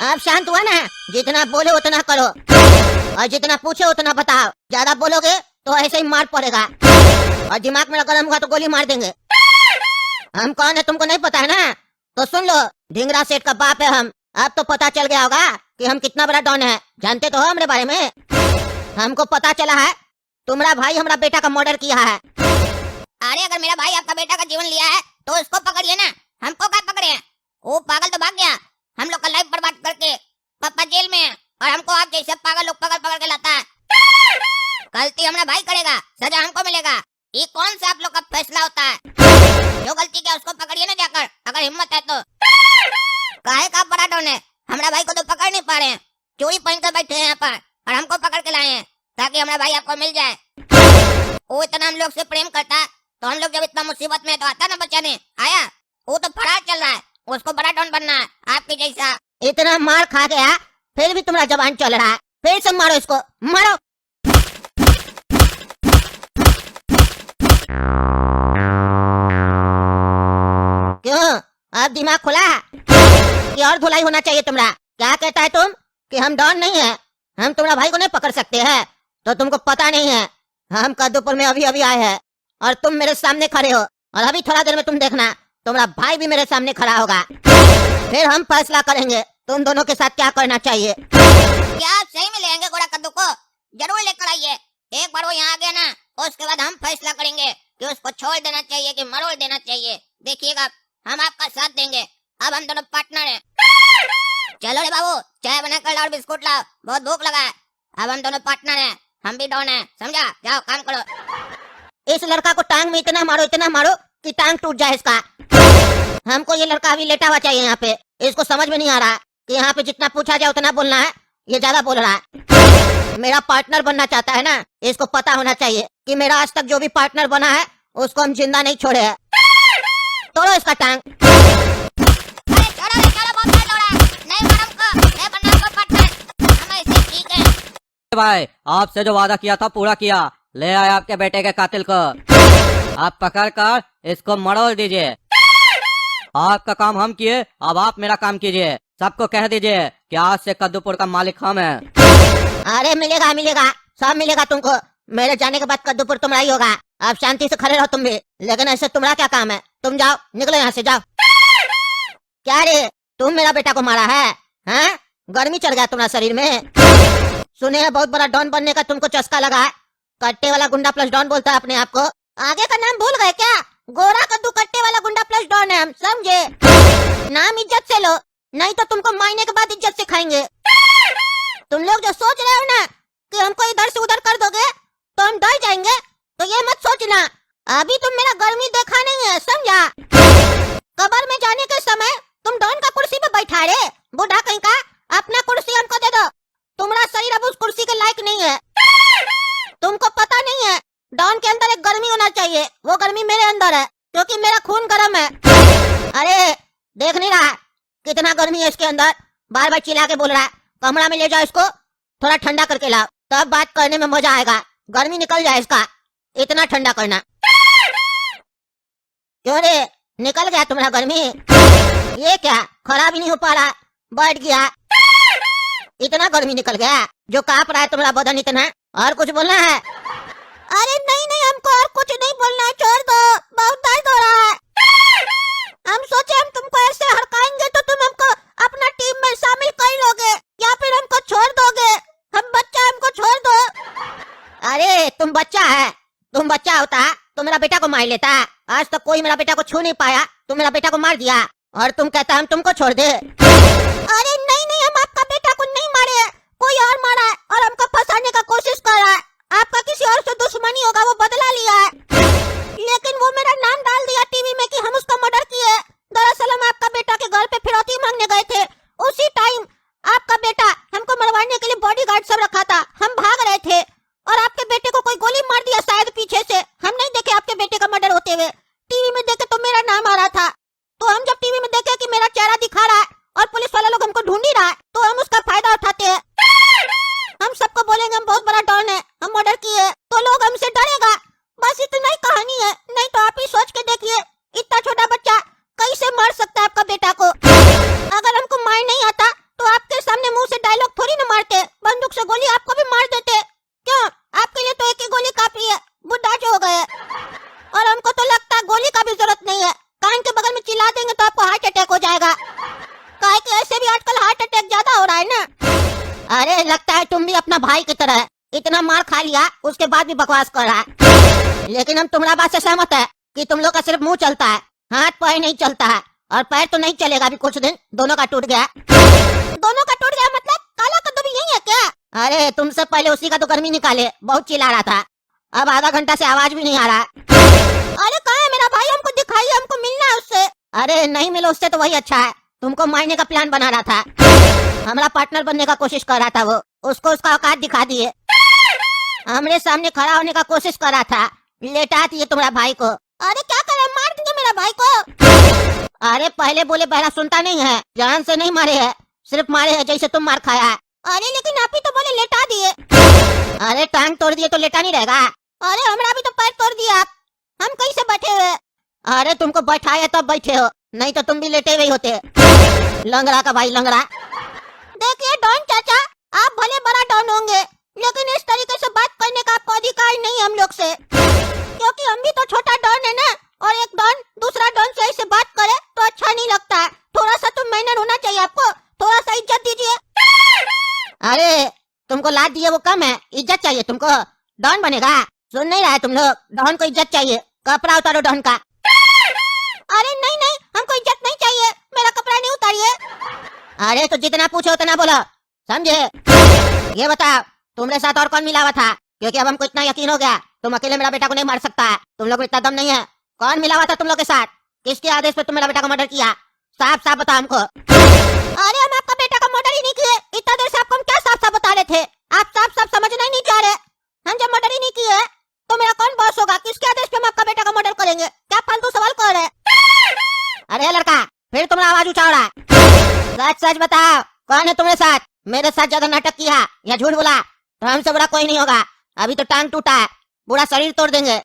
आप शांत हुआ ना? जितना बोले उतना करो और जितना पूछे उतना बताओ। ज्यादा बोलोगे तो ऐसे ही मार पड़ेगा और दिमाग में गर्म हुआ तो गोली मार देंगे। हम कौन है तुमको नहीं पता है ना? तो सुन लो, ढिंगरा सेठ का बाप है हम। अब तो पता चल गया होगा कि हम कितना बड़ा डॉन है। जानते तो हो हमारे बारे में? हमको पता चला है तुम्हारा भाई हमारा बेटा का मर्डर किया है। अरे अगर मेरा भाई आपका बेटा का जीवन लिया है तो उसको पकड़िए ना, हमको क्या पकड़े हैं? वो पागल तो भाग गया हम लोग का लाइफ बर्बाद करके। पापा जेल में है और हमको आप जैसे पागल लोग पकड़ पकड़ के लाता है। गलती हमारा भाई करेगा, सजा हमको मिलेगा। ये कौन सा आप लोग का फैसला होता है? जो गलती किया उसको पकड़िए ना जाकर, अगर हिम्मत है तो। काहे का बड़ा डॉन है, हमारा भाई को तो पकड़ नहीं पा रहे हैं। चोरी पहन कर बैठे हैं यहाँ पर और हमको पकड़ के लाए हैं ताकि हमारा भाई आपको मिल जाए। वो इतना हम लोग से प्रेम करता तो हम लोग जब इतना मुसीबत में तो आता ना बचाने आया। वो तो फरार चल रहा है, उसको बड़ा डॉन बनना है आपके जैसा। इतना मार खा गया फिर भी तुम्हारा जबान चल रहा है, फिर से मारो इसको, मारो। क्यों, अब दिमाग खुला है कि और धुलाई होना चाहिए तुम्हारा? क्या कहता है तुम कि हम डॉन नहीं है, हम तुम्हारा भाई को नहीं पकड़ सकते हैं? तो तुमको पता नहीं है हम कद्दूपुर में अभी अभी आए हैं और तुम मेरे सामने खड़े हो, और अभी थोड़ा देर में तुम देखना तुम्हारा भाई भी मेरे सामने खड़ा होगा, फिर हम फैसला करेंगे तुम दोनों के साथ क्या करना चाहिए। क्या आप सही में लेंगे गोरा कद्दू को? जरूर लेकर आइए। एक बार वो यहाँ आ गया ना, उसके बाद हम फैसला करेंगे कि उसको छोड़ देना चाहिए कि मरोड़ देना चाहिए। देखिएगा हम आपका साथ देंगे। अब हम दोनों पार्टनर हैं। चलो रे बाबू, चाय बना कर लाओ और बिस्कुट लाओ, बहुत भूख लगा है। अब हम दोनों पार्टनर हैं, हम भी डॉन हैं, समझा? जाओ काम करो। इस लड़का को टांग में इतना मारो कि टांग टूट जाए इसका। हमको ये लड़का अभी लेटा हुआ चाहिए यहाँ पे। इसको समझ में नहीं आ रहा कि यहाँ पे जितना पूछा जाए उतना बोलना है, ये ज्यादा बोल रहा है। मेरा पार्टनर बनना चाहता है ना, इसको पता होना चाहिए कि मेरा आज तक जो भी पार्टनर बना है उसको हम जिंदा नहीं छोड़े हैं। तोड़ो इसका टांग। अरे छोड़ो रे, छोड़ो, बहुत मार दौड़ा। नहीं मारो हमको, नहीं बनना हमको पार्टनर, हम ऐसे ठीक है। भाई आपसे जो वादा किया था पूरा किया, ले आए आपके बेटे के कातिल को। आप पकड़ कर इसको मरोड़ दीजिए। आपका काम हम किए, अब आप मेरा काम कीजिए। सबको कह दीजिए कि आज से कद्दूपुर का मालिक हम हैं। अरे मिलेगा, सब मिलेगा तुमको। मेरे जाने के बाद कद्दूपुर तुम्हारा ही होगा। अब शांति से खड़े रहो तुम भी, लेकिन ऐसे तुम्हारा क्या काम है? तुम जाओ, निकलो यहाँ से, जाओ। क्या रे, तुम मेरा बेटा को मारा है? हैं? गर्मी चढ़ गया तुम्हारा शरीर में? सुने हैं बहुत बड़ा डॉन बनने का तुमको चस्का लगा है। कट्टे वाला गुंडा प्लस डॉन बोलता है अपने आप को। आगे का नाम भूल गए क्या? गोरा कद्दू कट्टे वाला गुंडा प्लस डॉन है हम, समझे? नाम इज्जत से लो, नहीं तो तुमको मारने के बाद इज्जत से खाएंगे। तुम लोग जो सोच रहे हो ना कि हमको इधर से उधर कर दोगे तो हम डर जाएंगे, तो ये मत सोचना। अभी तुम मेरा गर्मी देखा नहीं है, समझा? कब्र में जाने के समय तुम डॉन का कुर्सी पे बैठा रहे, बूढ़ा कहीं का। अपना कुर्सी हमको दे दो, तुम्हारा शरीर अब उस कुर्सी के लायक नहीं है। तुमको पता नहीं है डॉन के अंदर एक गर्मी होना चाहिए, वो गर्मी मेरे अंदर है क्योंकि मेरा खून गर्म है। अरे देख नहीं रहा कितना गर्मी है इसके अंदर? बार बार चिल्ला के बोल रहा है। कमरा में ले जाओ इसको, थोड़ा ठंडा करके लाओ, तब बात करने में मजा आएगा। गर्मी निकल जाए इसका, इतना ठंडा करना। क्यों रे, निकल गया तुम्हारा गर्मी? ये क्या, खराब ही नहीं हो पा रहा, बैठ गया। इतना गर्मी निकल गया जो कांप रहा है तुम्हारा बदन इतना? और कुछ बोलना है? अरे नहीं, हमको और कुछ नहीं बोलना है, छोड़ दो, बहुत दर्द हो रहा है। हम सोचे हम तुमको ऐसे हड़काएंगे तो तुम हमको अपना टीम में शामिल कर लोगे, या फिर हमको छोड़ दोगे। हम बच्चा, हमको छोड़ दो। अरे तुम बच्चा है, तुम बच्चा होता तो मेरा बेटा को मार लेता। आज तक कोई मेरा बेटा को छू नहीं पाया, तुम मेरा बेटा को मार दिया और तुम कहता हम तुमको छोड़ दे। अरे नहीं, हम आपका बेटा को नहीं मारे हैं, कोई और मारा है और हमको फंसाने का कोशिश कर रहा है। आपका किसी और से दुश्मनी होगा, वो बदला लिया है, लेकिन वो मेरा नाम डाल दिया टीवी में कि हम उसका मर्डर किए। दरअसल हम आपका बेटा के घर पे फिरौती मांगने गए थे, उसी टाइम आपका बेटा हमको मरवाने के लिए बॉडीगार्ड सब रखा था। हम भाग रहे थे और आपके बेटे को कोई गोली मार दिया शायद पीछे से। हम नहीं देखे आपके बेटे का मर्डर होते हुए, टीवी में देखे तो मेरा नाम आ रहा था। तो हम जब टीवी में देखे कि मेरा चेहरा दिखा रहा है और पुलिस वाले लोग हमको ढूंढ ही रहा है, तो हम उसका फायदा उठाते हैं। हम सबको बोलेंगे हम बहुत बड़ा डॉन है, हम मर्डर किए, तो लोग हमसे डरेगा। बस इतना ही कहानी है, नहीं तो आप ही सोच के देखिए इतना छोटा बच्चा कैसे मार सकता है आपका बेटा को। अगर हमको मार नहीं आता तो आपके सामने मुंह से डायलॉग थोड़ी ना मारते, बंदूक से गोली आपको भी मार देते। क्यों, आपके लिए तो एक ही गोली काफी है, बुढ़ा जो हो गए। और हमको तो लगता है गोली का भी जरूरत नहीं है, कान के बगल में चिल्ला देंगे तो आपको हार्ट अटैक हो जाएगा। काहे कि ऐसे भी आजकल हार्ट अटैक ज्यादा हो रहा है ना। अरे लगता है तुम भी अपना भाई की तरह इतना मार खा लिया उसके बाद भी बकवास कर रहा है। लेकिन हम तुम्हारा बात से सहमत है कि तुम लोग का सिर्फ मुंह चलता है, हाथ पैर नहीं चलता है। और पैर तो नहीं चलेगा अभी कुछ दिन, दोनों का टूट गया। दोनों का टूट गया मतलब काला कद्दू भी यही है क्या? अरे तुमसे पहले उसी का तो गर्मी निकाले, बहुत चिल्ला रहा था, अब आधा घंटा से आवाज भी नहीं आ रहा। अरे कहाँ है मेरा भाई, हमको दिखाइए, हमको मिलना है उससे। अरे नहीं मिलो उससे तो वही अच्छा है, तुमको मारने का प्लान बना रहा था, हमारा पार्टनर बनने का कोशिश कर रहा था वो। उसको उसका औकात दिखा दिए। हमरे सामने खड़ा होने का कोशिश कर रहा था, लेटा दिए तुम्हारा भाई को। अरे क्या करे, मार देंगे मेरा भाई को। अरे पहले बोले बहरा सुनता नहीं है, जान से नहीं मारे है, सिर्फ मारे है जैसे तुम मार खाया है। अरे लेकिन आप ही तो बोले लेटा दिए। अरे टांग तोड़ दिए तो लेटा नहीं रहेगा। अरे हमारा भी तो पैर तोड़ दिया आप, हम कहीं से बैठे हुए। अरे तुमको बैठाया तब बैठे हो, नहीं तो तुम भी लेटे हुए होते। लंगड़ा का भाई लंगड़ा। देखिए डॉन चाचा, आप भले बड़ा डॉन होंगे, लेकिन इस तरीके से बात करने का आपको अधिकार नहीं है हम लोग से, क्योंकि हम भी तो छोटा डॉन है ना। और एक डॉन दूसरा डॉन से ऐसे बात करे तो अच्छा नहीं लगता है। थोड़ा सा तो मैनर होना चाहिए आपको, थोड़ा सा इज्जत दीजिए। अरे तुमको लाद दिए वो कम है, इज्जत चाहिए तुमको। डॉन बनेगा, सुन नहीं रहा है तुम लोग, डॉन को इज्जत चाहिए। कपड़ा उतारो डॉन का। अरे नहीं नहीं, हमको इज्जत नहीं चाहिए, मेरा कपड़ा नहीं उतारिए। अरे तो जितना पूछो उतना बोलो, समझे। ये बताओ तुम्हारे साथ और कौन मिला हुआ था, क्योंकि अब हमको इतना यकीन हो गया तुम अकेले मेरा बेटा को नहीं मार सकता है। तुम लोग को इतना दम नहीं है। कौन मिला हुआ था तुम लोग के साथ, किसके आदेश पे तुम मेरा बेटा को मर्डर किया, साफ साफ बताओ हमको। अरे हम आपका बेटा का मर्डर ही नहीं किए, इतना देर से आपको हम क्या साफ साफ बता रहे थे, आप साफ साफ समझना ही नहीं चाह रहे। हम जब मर्डर ही नहीं किए तो मेरा कौन बॉस होगा, किसके आदेश पे हम आपका बेटा का मर्डर करेंगे, क्या फालतू सवाल कर रहे हैं। अरे लड़का फिर तुम्हारा आवाज ऊंचा हो रहा है, सच सच बताओ कौन है तुम्हारे साथ। मेरे साथ ज्यादा नाटक किया या झूठ बोला तो हमसे बड़ा कोई नहीं होगा। अभी तो टांग टूटा है, पूरा शरीर तोड़ देंगे।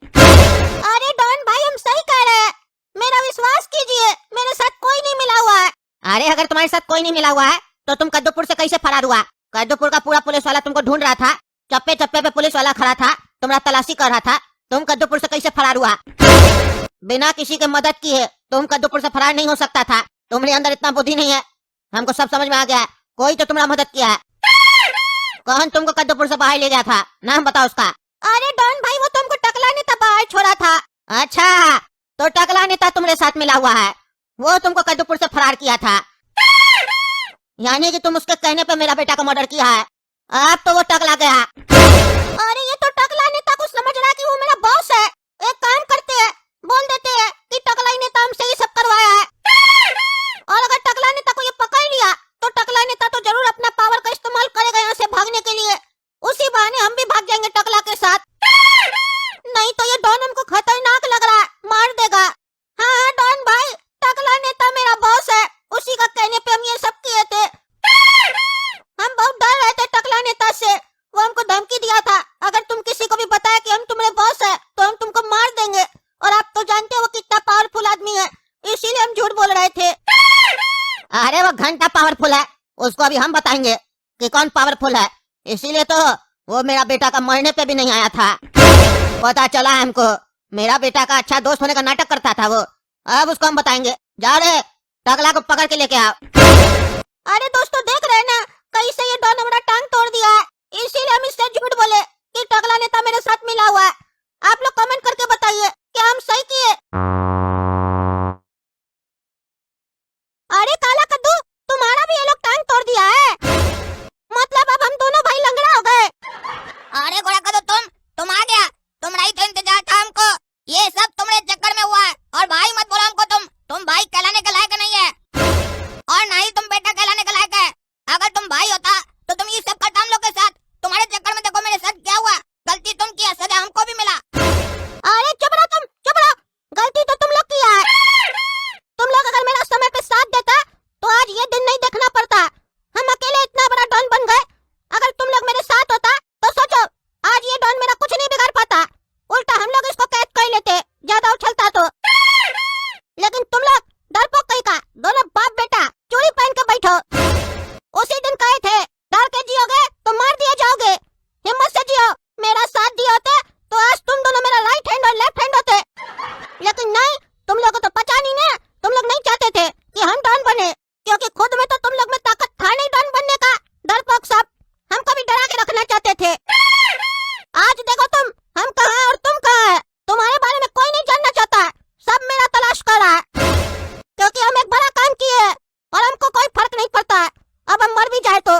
अरे डॉन भाई हम सही कह रहे हैं, मेरा विश्वास कीजिए, मेरे साथ कोई नहीं मिला हुआ है। अरे अगर तुम्हारे साथ कोई नहीं मिला हुआ है तो तुम कद्दूपुर से कैसे फरार हुआ। कद्दूपुर का पूरा पुलिस वाला तुमको ढूंढ रहा था, चप्पे चप्पे पे पुलिस वाला खड़ा था, तुम्हारा तलाशी कर रहा था। तुम कद्दूपुर से कैसे फरार हुआ, बिना किसी के मदद किए तुम कद्दूपुर से फरार नहीं हो सकता था। तुम्हारे अंदर इतना बुद्धि नहीं है, हमको सब समझ में आ गया है। कोई तो तुम्हारा मदद किया है। कौन तुमको कद्दूपुर से बाहर ले गया था, नाम बताओ उसका। अरे डॉन भाई वो तुमको टकला नेता बाहर छोड़ा था। अच्छा तो टकला नेता तुम्हारे साथ मिला हुआ है, वो तुमको कद्दूपुर से फरार किया था। यानी कि तुम उसके कहने पे मेरा बेटा का मर्डर किया है। अब तो वो टकला गया। अरे ये तो टकला नेता को समझ रहा है कि वो मेरा बॉस है। एक काम करते हैं, बोल देते हैं कि टकला नेता हमसे ये सब करवाया है। और अगर टकला नेता को ये पकड़ लिया तो टकला नेता तो जरूर अपना पावर का इस्तेमाल करेगा यहाँ से भागने के लिए। उसी बहाने हम भी भाग जाएंगे टकला के साथ। नहीं तो ये डॉन हमको खतरनाक लग रहा है, मार देगा। हाँ डॉन भाई, टकला नेता मेरा बॉस है, उसी का कहने पे हम ये सब किए थे। हम बहुत डर रहे थे टकला नेता से, वो हमको धमकी दिया था अगर तुम किसी को भी बताया कि हम तुम्हारे बॉस है तो हम तुमको मार देंगे। और आप तो जानते हो वो कितना पावरफुल आदमी है, इसीलिए हम झूठ बोल रहे थे। अरे वो घंटा पावरफुल है, उसको अभी हम बताएंगे कि कौन पावरफुल है। इसीलिए तो वो मेरा बेटा का मरने पे भी नहीं आया था। पता चला हमको मेरा बेटा का अच्छा दोस्त होने का नाटक करता था वो। अब उसको हम बताएंगे। जाओ रे टकला को पकड़ के लेके आओ। अरे दोस्तों देख रहे हैं ना, कैसे ये डॉन हमारा टांग तोड़ दिया है, इसीलिए हम इससे झूठ बोले कि टकला नेता मेरे साथ मिला हुआ है। आप लोग कमेंट करके बताइए क्या हम सही किए। अरे काला कद्दू, तुम्हारा भी ये लोग टांग तोड़ दिया है, मतलब अब हम दोनों भाई लंगड़ा हो गए। अरे घोड़ा कदो तुम आ गया, तुम्हारा ही तो इंतजार था हमको। ये सब तुम्हारे चक्कर में हुआ है। और भाई मत बोलो हमको, तुम भाई कहलाने के लायक नहीं है, और ना ही तुम बेटा कहलाने के लायक है। अगर तुम भाई होता तो तुम ये सब करता हम लोग के साथ। तुम्हारे चक्कर में देखो मेरे साथ क्या हुआ। गलती तुम किया, सजा हमको भी मिला। अरे चुप रहो तुम, चुप रहो, गलती तो तुम लोग किया है। तुम लोग अगर मेरा समय पे साथ देता तो आज ये दिन नहीं देखना पड़ता। हम अकेले इतना बड़ा डॉन बन गए, अगर तुम लोग मेरे साथ होता तो सोचो आज ये डॉन मेरा कुछ नहीं बिगाड़ पाता, उल्टा हम लोग इसको कैद कर लेते ज्यादा उछलता तो। लेकिन तुम लोग डरपोक कहीं का, दोनों बाप बेटा चूड़ी पहन के बैठो। उसी दिन कहे थे डर के जियोगे तो मार दिए जाओगे, हिम्मत से जियो। मेरा साथ दिए होते तो आज तुम दोनों मेरा राइट हैंड और लेफ्ट हैंड होते। लेकिन नहीं, तुम लोगों को तो पता नहीं ना, तुम लोग नहीं चाहते थे कि हम डॉन बने, क्योंकि खुद में तो तुम लोग में ताकत था नहीं डॉन बनने का। डरपोक सब हमको भी डरा के रखना चाहते थे। आज देखो तुम, हम कहाँ हैं और तुम कहाँ है। तुम्हारे बारे में कोई नहीं जानना चाहता है, सब मेरा तलाश कर रहा है, क्योंकि हम एक बड़ा काम किए हैं और हमको कोई फर्क नहीं पड़ता है। अब हम मर भी जाए तो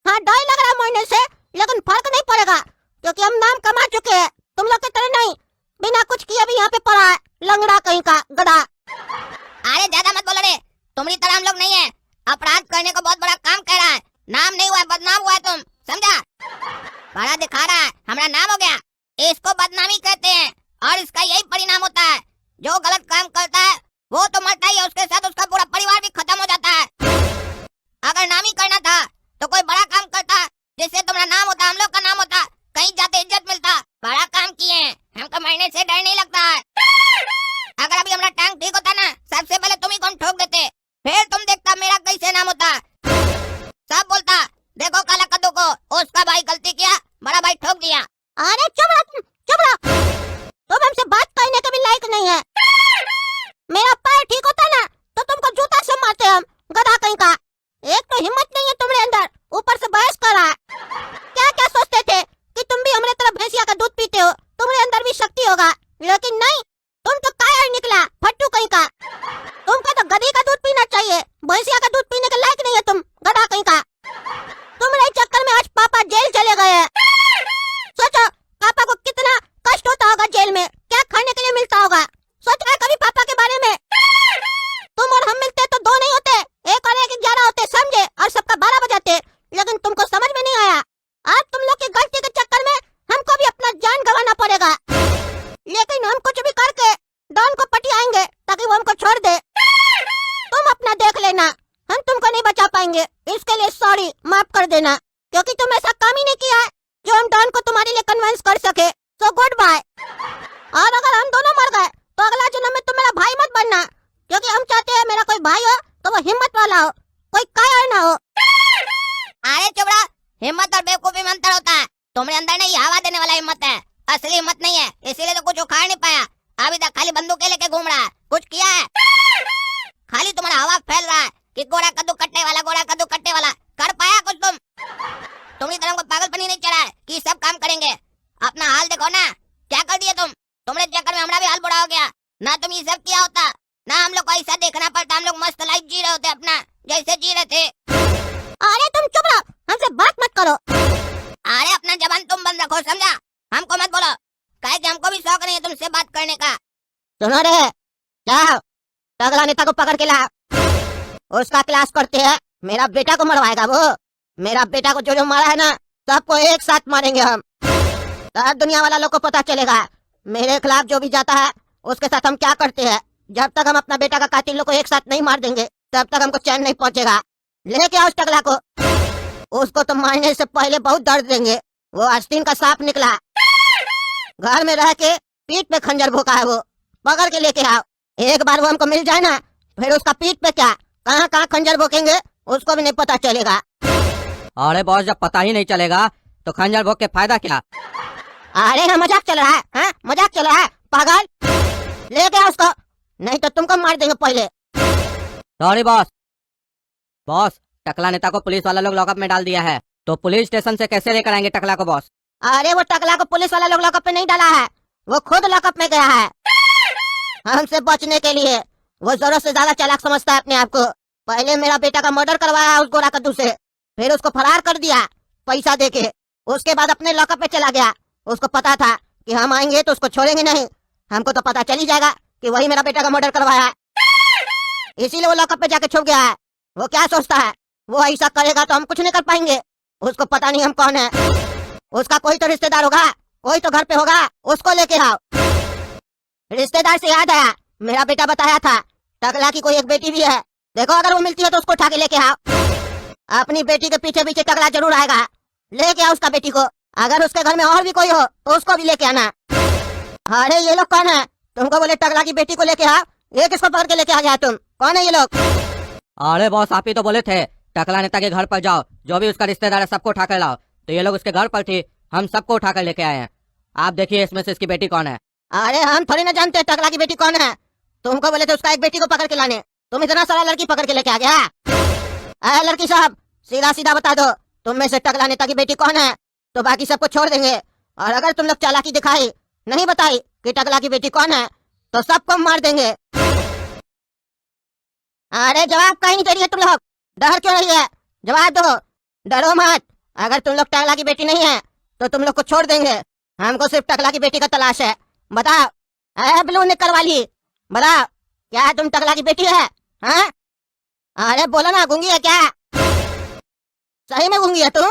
हाँ डर लग रहा है मरने से, लेकिन फर्क नहीं पड़ेगा क्योंकि हम नाम कमा चुके हैं। तुम लोग की तरह नहीं, बिना कुछ किए भी यहाँ पे पड़ा है लंगड़ा कहीं का गधा। अरे ज्यादा मत बोलो रे, तुम्हारी तरह हम लोग नहीं है। अपराध करने को बहुत बड़ा काम कह रहा है, नाम नहीं हुआ है, बदनाम हुआ है तुम, समझा? बड़ा दिखा रहा है, हमारा नाम हो गया, इसको बदनामी कहते हैं। और इसका यही परिणाम होता है, जो गलत काम करता है वो तो मरता ही है, उसके साथ उसका पूरा परिवार भी खत्म हो जाता है। अगर नाम ही करना था तो कोई बड़ा काम करता, जिससे तुम्हारा नाम होता, हम लोग का नाम होता, कहीं जाते इज्जत मिलता। बड़ा काम किए हैं, हमको मरने से डर नहीं लगता है। अगर अभी हमारा टांग ठीक होता ना, सबसे पहले तुम ही को हम ठोक देते, फिर तुम देखता मेरा कैसे नाम होता। सब बोलता देखो काला कद्दू को, उसका भाई गलती किया, बड़ा भाई ठोक दिया। अरे चुप रहो, चुप रहो, तुम हमसे बात करने के भी लायक नहीं है। मेरा पैर ठीक होता ना तो तुमको जूता से मारते हम, गधा कहीं का। एक तो हिम्मत नहीं है तुम्हारे अंदर, ऊपर से बहस कर रहा है। क्या क्या सोचते थे कि तुम भी हमारे तरह भैंसिया का दूध पीते हो, तुम्हारे अंदर भी शक्ति होगा, लेकिन नहीं, तुम तो कायर निकला, फट्टू कहीं का। तुमको तो गधी का दूध पीना चाहिए, भैंसिया का दूध पीने के लायक नहीं है तुम, गधा कहीं का। तुम्हारे चक्कर में आज पापा जेल चले गए हैं। सोचो पापा को कितना कष्ट होता होगा जेल में, क्या खाने के लिए मिलता होगा। सोचा है कभी पापा के बारे में? तुम और हम मिलते तो 2 नहीं होते, 1 और 1 11 होते, समझे? और सबका 12 बजाते, लेकिन तुमको समझ में नहीं आया। आज तुम लोग की गलती के चक्कर में हमको भी अपना जान गंवाना पड़ेगा, लेकिन हम कुछ भी करके डॉन को पटियाएंगे ताकि वो हमको छोड़ दे। तुम अपना देख लेना, हम तुमको नहीं बचा पाएंगे, इसके लिए सॉरी, माफ कर देना, क्योंकि तुम ऐसा काम ही नहीं किया है जो हम डॉन को तुम्हारे लिए कन्विंस कर सके। So good bye. और अगर हम दोनों मर गए तो अगला जन्म में तुम मेरा भाई मत बनना, क्योंकि हम चाहते हैं मेरा कोई भाई हो तो वो हिम्मत वाला हो, कोई कायर ना हो। अरे चुपड़ा, हिम्मत और बेवकूफी में अंतर होता है। तुम्हारे अंदर नहीं हवा देने वाला हिम्मत है, असली हिम्मत नहीं है, इसीलिए तो कुछ उखाड़ नहीं पाया। अभी तक खाली बंदूकें लेके घूम रहा है, कुछ किया है? खाली तुम्हारा हवा फैल रहा है कि गोरा कद्दू कट्टे वाला, गोरा कद्दू कट्टे वाला। कर पाया कुछ तुम? तुम्हारी तरह को पागलपनी नहीं चढ़ा है कि सब काम करेंगे। अपना हाल देखो ना, क्या कर दिए तुम। तुम्हारे चक्कर में हमारा भी हाल बुरा हो गया। ना तुम ये सब किया होता, ना हम लोग को ऐसा देखना पड़ता, हम लोग मस्त लाइफ जी रहे होते अपना, जैसे जी रहे थे। अरे तुम चुप रहो, हमसे बात मत करो। अरे अपना जबान तुम बंद रखो, समझा? हमको मत बोलो, काहे कि हमको भी शौक नहीं है तुमसे बात करने का। सुनो रे, जाओ टगला नेता को पकड़ के ला, उसका क्लास करते हैं। मेरा बेटा को मरवाएगा वो, मेरा बेटा को जो जो मारा है ना, सबको एक साथ मारेंगे हम। सारी दुनिया वाला लोग को पता चलेगा मेरे खिलाफ जो भी जाता है उसके साथ हम क्या करते हैं। जब तक हम अपना बेटा का कातिल लोग को एक साथ नहीं मार देंगे तब तक हमको चैन नहीं पहुंचेगा। लेके आओ उस टगला को, उसको तो मारने से पहले बहुत दर्द देंगे। वो आस्तीन का सांप निकला, घर में रह के पीठ पे खंजर भोका है, वो पकड़ के लेके आओ। एक बार वो हमको मिल जाए ना, फिर उसका पीठ पे क्या कहाँ कहाँ खंजर भोकेंगे उसको भी नहीं पता चलेगा। अरे बॉस, जब पता ही नहीं चलेगा तो खंजर भोग के फायदा क्या? अरे ना मजाक चल रहा है, हाँ मजाक चल रहा है पागल। लेके आओ उसको, नहीं तो तुमको मार देंगे पहले। Sorry boss. बॉस, टकला नेता को पुलिस वाला लोग लॉकअप में डाल दिया है, तो पुलिस स्टेशन से कैसे लेकर आएंगे टकला को बॉस? अरे वो टकला को पुलिस वाला लोग लॉकअप में नहीं डाला है, वो खुद लॉकअप में गया है हमसे बचने के लिए। वो जरूरत से ज्यादा चालाक समझता है अपने आप को। पहले मेरा बेटा का मर्डर करवाया है उस गोरा कद्दू से, फिर उसको फरार कर दिया पैसा देके। उसके बाद अपने लॉकअप में चला गया। उसको पता था कि हम आएंगे तो उसको छोड़ेंगे नहीं, हमको तो पता चल ही जाएगा कि वही मेरा बेटा का मर्डर करवाया है, इसीलिए वो लॉकअप में जाके छुप गया है। वो क्या सोचता है, वो ऐसा करेगा तो हम कुछ नहीं कर पाएंगे। उसको पता नहीं हम कौन है। उसका कोई तो रिश्तेदार होगा, कोई तो घर पे होगा, उसको लेके आओ। रिश्तेदार से याद आया, मेरा बेटा बताया था टकला की कोई एक बेटी भी है। देखो अगर वो मिलती है तो उसको उठा के लेके आओ। अपनी बेटी के पीछे पीछे टकला जरूर आएगा, लेके आओ उसका बेटी को। अगर उसके घर में और भी कोई हो तो उसको भी लेके आना। अरे ये लोग कौन है? तुमको बोले टकला की बेटी को लेके आओ, ये किसको पकड़ के लेके आ गया तुम? कौन है ये लोग? अरे बॉस, आप ही तो बोले थे टकला नेता के घर पर जाओ, जो भी उसका रिश्तेदार है सबको उठा कर लाओ। तो ये लोग उसके घर पर थी, हम सबको उठा कर लेके आए हैं। आप देखिए इसमें से इसकी बेटी कौन है। अरे हम थोड़ी ना जानते टकला की बेटी कौन है। तुमको बोले थे उसका एक बेटी को पकड़ के लाने, तुम इतना सारा लड़की पकड़ के लेके आ गया। अरे लड़की साहब, सीधा सीधा बता दो तुम में से टकला नेता की बेटी कौन है, तो बाकी सबको छोड़ देंगे। और अगर तुम लोग चालाकी दिखाई, नहीं बताई कि टकला की बेटी कौन है, तो सबको मार देंगे। अरे जवाब कहीं नहीं दे रही है तुम लोग, डर क्यों रही है? जवाब दो, डरो मत। अगर तुम लोग टकला की बेटी नहीं है तो तुम लोग को छोड़ देंगे। हमको सिर्फ टकला की बेटी का तलाश है। बताओ, अरे ब्लू निकर वाली, बताओ क्या तुम टकला की बेटी है? हाँ? अरे बोलो ना, गूंगी है क्या? सही में गूंगी है तुम?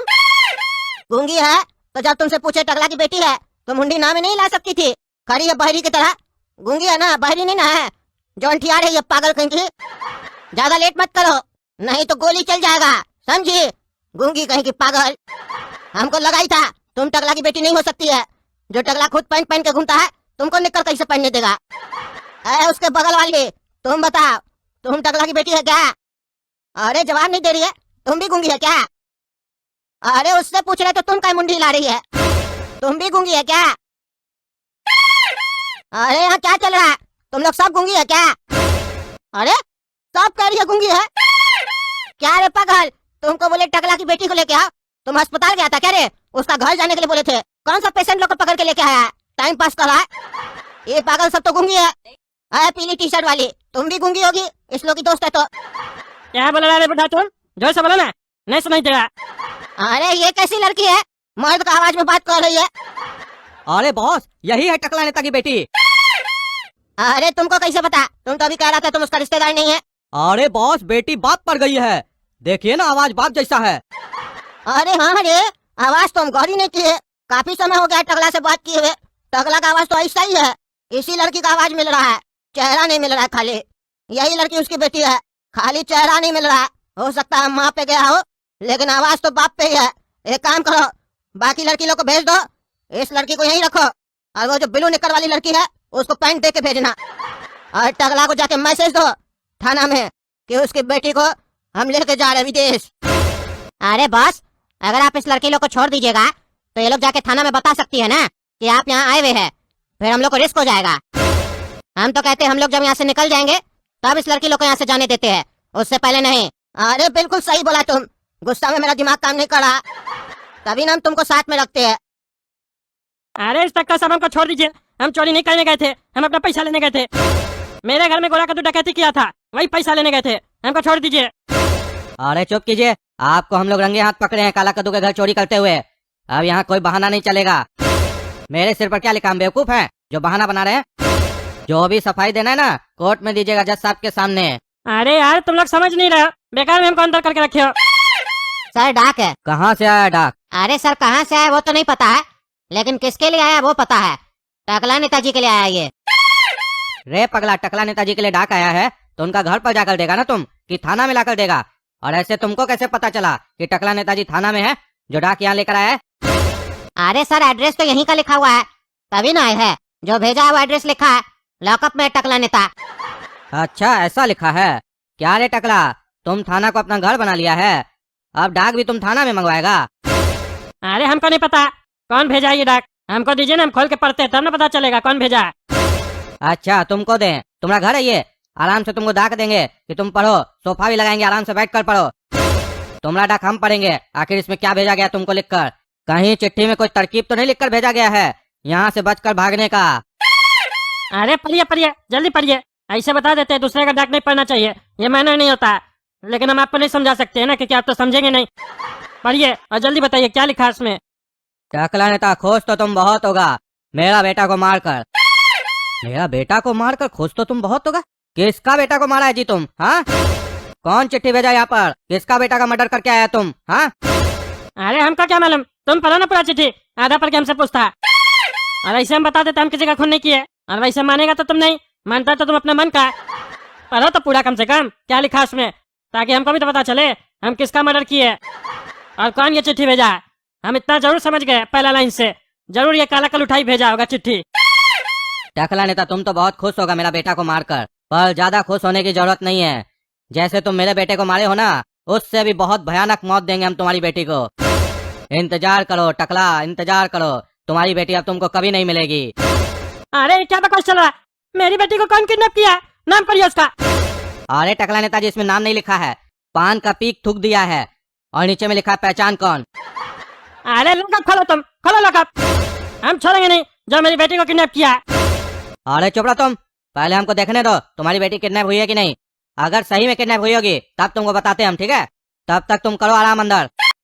गूंगी है तो जब तुमसे पूछे टकला की बेटी है तो मुंडी नाम नहीं ला सकती थी, खड़ी है बहरी की तरह। गूंगी है ना, बहरी नहीं ना है जो अंठिया रही है पागल कहीं की। ज्यादा लेट मत करो नहीं तो गोली चल जाएगा, समझी? गूंगी कहीं की पागल। हमको लगा ही था तुम टकला की बेटी नहीं हो सकती है। जो टकला खुद पहन पहन के घूमता है तुमको निकल कैसे पहनने देगा? उसके बगल वाली तुम बताओ, तुम टकला की बेटी है क्या? अरे जवाब नहीं दे रही है, तुम भी गूंगी है क्या? अरे उससे पूछ रहे तो तुम क्या मुंडी ला रही है? तुम भी गूंगी है क्या? अरे यहाँ क्या चल रहा है? तुम लोग सब गूंगी है क्या? अरे सब कह रही है गूंगी है। क्या रे पागल, तुमको बोले टकला की बेटी को लेके आओ, तुम अस्पताल गया था क्या रे? उसका घर जाने के लिए बोले थे। कौन सा पेशेंट लोग को पकड़ के लेके आया है? टाइम पास कर रहा है। ये पागल सब तो गूंगी है। पीली टी शर्ट वाली तुम भी गूंगी होगी, इस लोग की दोस्त है तो। क्या बोल रहा है बेटा तुम? जोर से बोलो ना, नहीं सुनाई दे रहा। अरे ये कैसी लड़की है, मर्द का आवाज में बात कर रही है? अरे बॉस, यही है टकला नेता की बेटी। अरे तुमको कैसे पता? तुम तो अभी कह रहा था तुम उसका रिश्तेदार नहीं है। अरे बॉस, बेटी बाप पर गई है, देखिए ना आवाज बाप जैसा है। अरे हाँ रे, आवाज तो हम गौर ही नहीं की है। काफी समय हो गया टकला से बात किए हुए। टकला का आवाज तो ऐसा ही है। इसी लड़की का आवाज मिल रहा है, चेहरा नहीं मिल रहा है। खाली यही लड़की उसकी बेटी है, खाली चेहरा नहीं मिल रहा है। हो सकता है माँ पे गया हो लेकिन आवाज तो बाप पे ही है। एक काम करो, बाकी लड़की लोग को भेज दो, इस लड़की को यहीं रखो और वो जो ब्लू निकर वाली लड़की है उसको पैंट दे के भेजना। और टकला को जाके मैसेज दो थाना में कि उसकी बेटी को हम लेके जा रहे विदेश। अरे बॉस, अगर आप इस लड़की लोग को छोड़ दीजिएगा तो ये लोग जाके थाना में बता सकती है ना कि आप यहाँ आए हुए हैं, फिर हम लोग को रिस्क हो जाएगा। हम तो कहते हैं हम लोग जब यहाँ से निकल जाएंगे तब इस लड़की लोग को यहाँ से जाने देते हैं, उससे पहले नहीं। अरे बिल्कुल सही बोला तुम, गुस्सा में मेरा दिमाग काम नहीं कर रहा, तभी ना हम तुमको साथ में रखते हैं। अरे इस तक का सब हमको छोड़ दीजिए, हम चोरी नहीं करने गए थे, हम अपना पैसा लेने गए थे। मेरे घर में गोरा कद्दू डकैती किया था, वही पैसा लेने गए थे, हमको छोड़ दीजिए। अरे चुप कीजिए, आपको हम लोग रंगे हाथ पकड़े हैं काला कद्दू के घर चोरी करते हुए। अब यहाँ कोई बहाना नहीं चलेगा। मेरे सिर पर क्या लिखा, हम बेवकूफ हैं जो बहाना बना रहे हैं? जो भी सफाई देना है ना कोर्ट में दीजिएगा जज साहब के सामने। अरे यार तुम लोग समझ नहीं रहे हो, बेकार में हमको अंदर करके रखे हो। सर डाक है। कहाँ से आया डाक? अरे सर कहाँ से आया वो तो नहीं पता है, लेकिन किसके लिए आया वो पता है। टकला नेताजी के लिए आया ये। रे पगला, टकला नेताजी के लिए डाक आया है तो उनका घर पर जाकर देगा ना तुम, कि थाना में लाकर देगा? और ऐसे तुमको कैसे पता चला कि टकला नेताजी थाना में है जो डाक यहाँ लेकर आया है? अरे सर एड्रेस तो यहीं का लिखा हुआ है, तभी ना आए है। जो भेजा है वो एड्रेस लिखा है, लॉकअप में टकला नेता। अच्छा ऐसा लिखा है क्या? रे टकला, तुम थाना को अपना घर बना लिया है, अब डाक भी तुम थाना में मंगवाएगा? अरे हमको नहीं पता कौन भेजा है ये डाक, हमको दीजिए ना, हम खोल के पढ़ते हैं तब ना पता चलेगा कौन भेजा है। अच्छा तुमको दें, तुम्हारा घर है ये, आराम से तुमको डाक देंगे कि तुम पढ़ो, सोफा भी लगाएंगे, आराम से बैठ कर पढ़ो। तुम्हारा डाक हम पढ़ेंगे, आखिर इसमें क्या भेजा गया तुमको लिखकर? कहीं चिट्ठी में कोई तरकीब तो नहीं लिखकर भेजा गया है यहाँ से बचकर भागने का? अरे पढ़िए पढ़िए, जल्दी पढ़िए, ऐसे बता देते हैं दूसरे का डाक नहीं पढ़ना चाहिए, ये माना नहीं होता। लेकिन हम आपको नहीं समझा सकते हैं ना, क्योंकि आप तो समझेंगे नहीं। पढ़िए और जल्दी बताइए क्या लिखा है उसमें। टकला नेता, खोज तो तुम बहुत होगा मेरा बेटा को मारकर। मेरा बेटा को मारकर खोज तो तुम बहुत होगा? किसका बेटा को मारा है जी तुम? हाँ, कौन चिट्ठी भेजा यहाँ पर? किसका बेटा का मर्डर करके आया तुम? हाँ, अरे हमको क्या मालूम, तुम पढ़ो ना पूरा चिट्ठी, आधा पढ़ के हमसे पूछता। और ऐसे हम बता देते हम किसी का खून नहीं किए, और वैसे मानेगा तो तुम नहीं, मानता तो तुम अपना मन का। पढ़ो तो पूरा कम से कम क्या लिखा उसमें, ताकि हमको भी तो पता चले हम किसका मर्डर किए और कौन ये चिट्ठी भेजा है। हम इतना जरूर समझ गए पहला लाइन से, जरूर ये काला कल उठाई भेजा होगा चिट्ठी। टकला नेता, तुम तो बहुत खुश होगा मेरा बेटा को मारकर, पर ज्यादा खुश होने की जरूरत नहीं है। जैसे तुम मेरे बेटे को मारे हो ना, उससे भी बहुत भयानक मौत देंगे हम तुम्हारी बेटी को। इंतजार करो टकला, इंतजार करो, तुम्हारी बेटी अब तुमको कभी नहीं मिलेगी। अरे क्या बकवास चल रहा है, मेरी बेटी को कौन किडनैप किया, नाम पढ़िए उसका। अरे टकला नेताजी, इसमें नाम नहीं लिखा है, पान का पीक थूक दिया है और नीचे में लिखा है पहचान कौन। अरे लॉकअप खोलो, तुम खोलो लॉकअप, हम छोड़ेंगे नहीं जो मेरी बेटी को किडनैप किया। अरे चुप रहो तुम, पहले हमको देखने दो तुम्हारी बेटी किडनैप हुई है कि नहीं। अगर सही में किडनैप हुई होगी तब तुमको बताते हम, ठीक है? तब तक तुम करो आराम अंदर।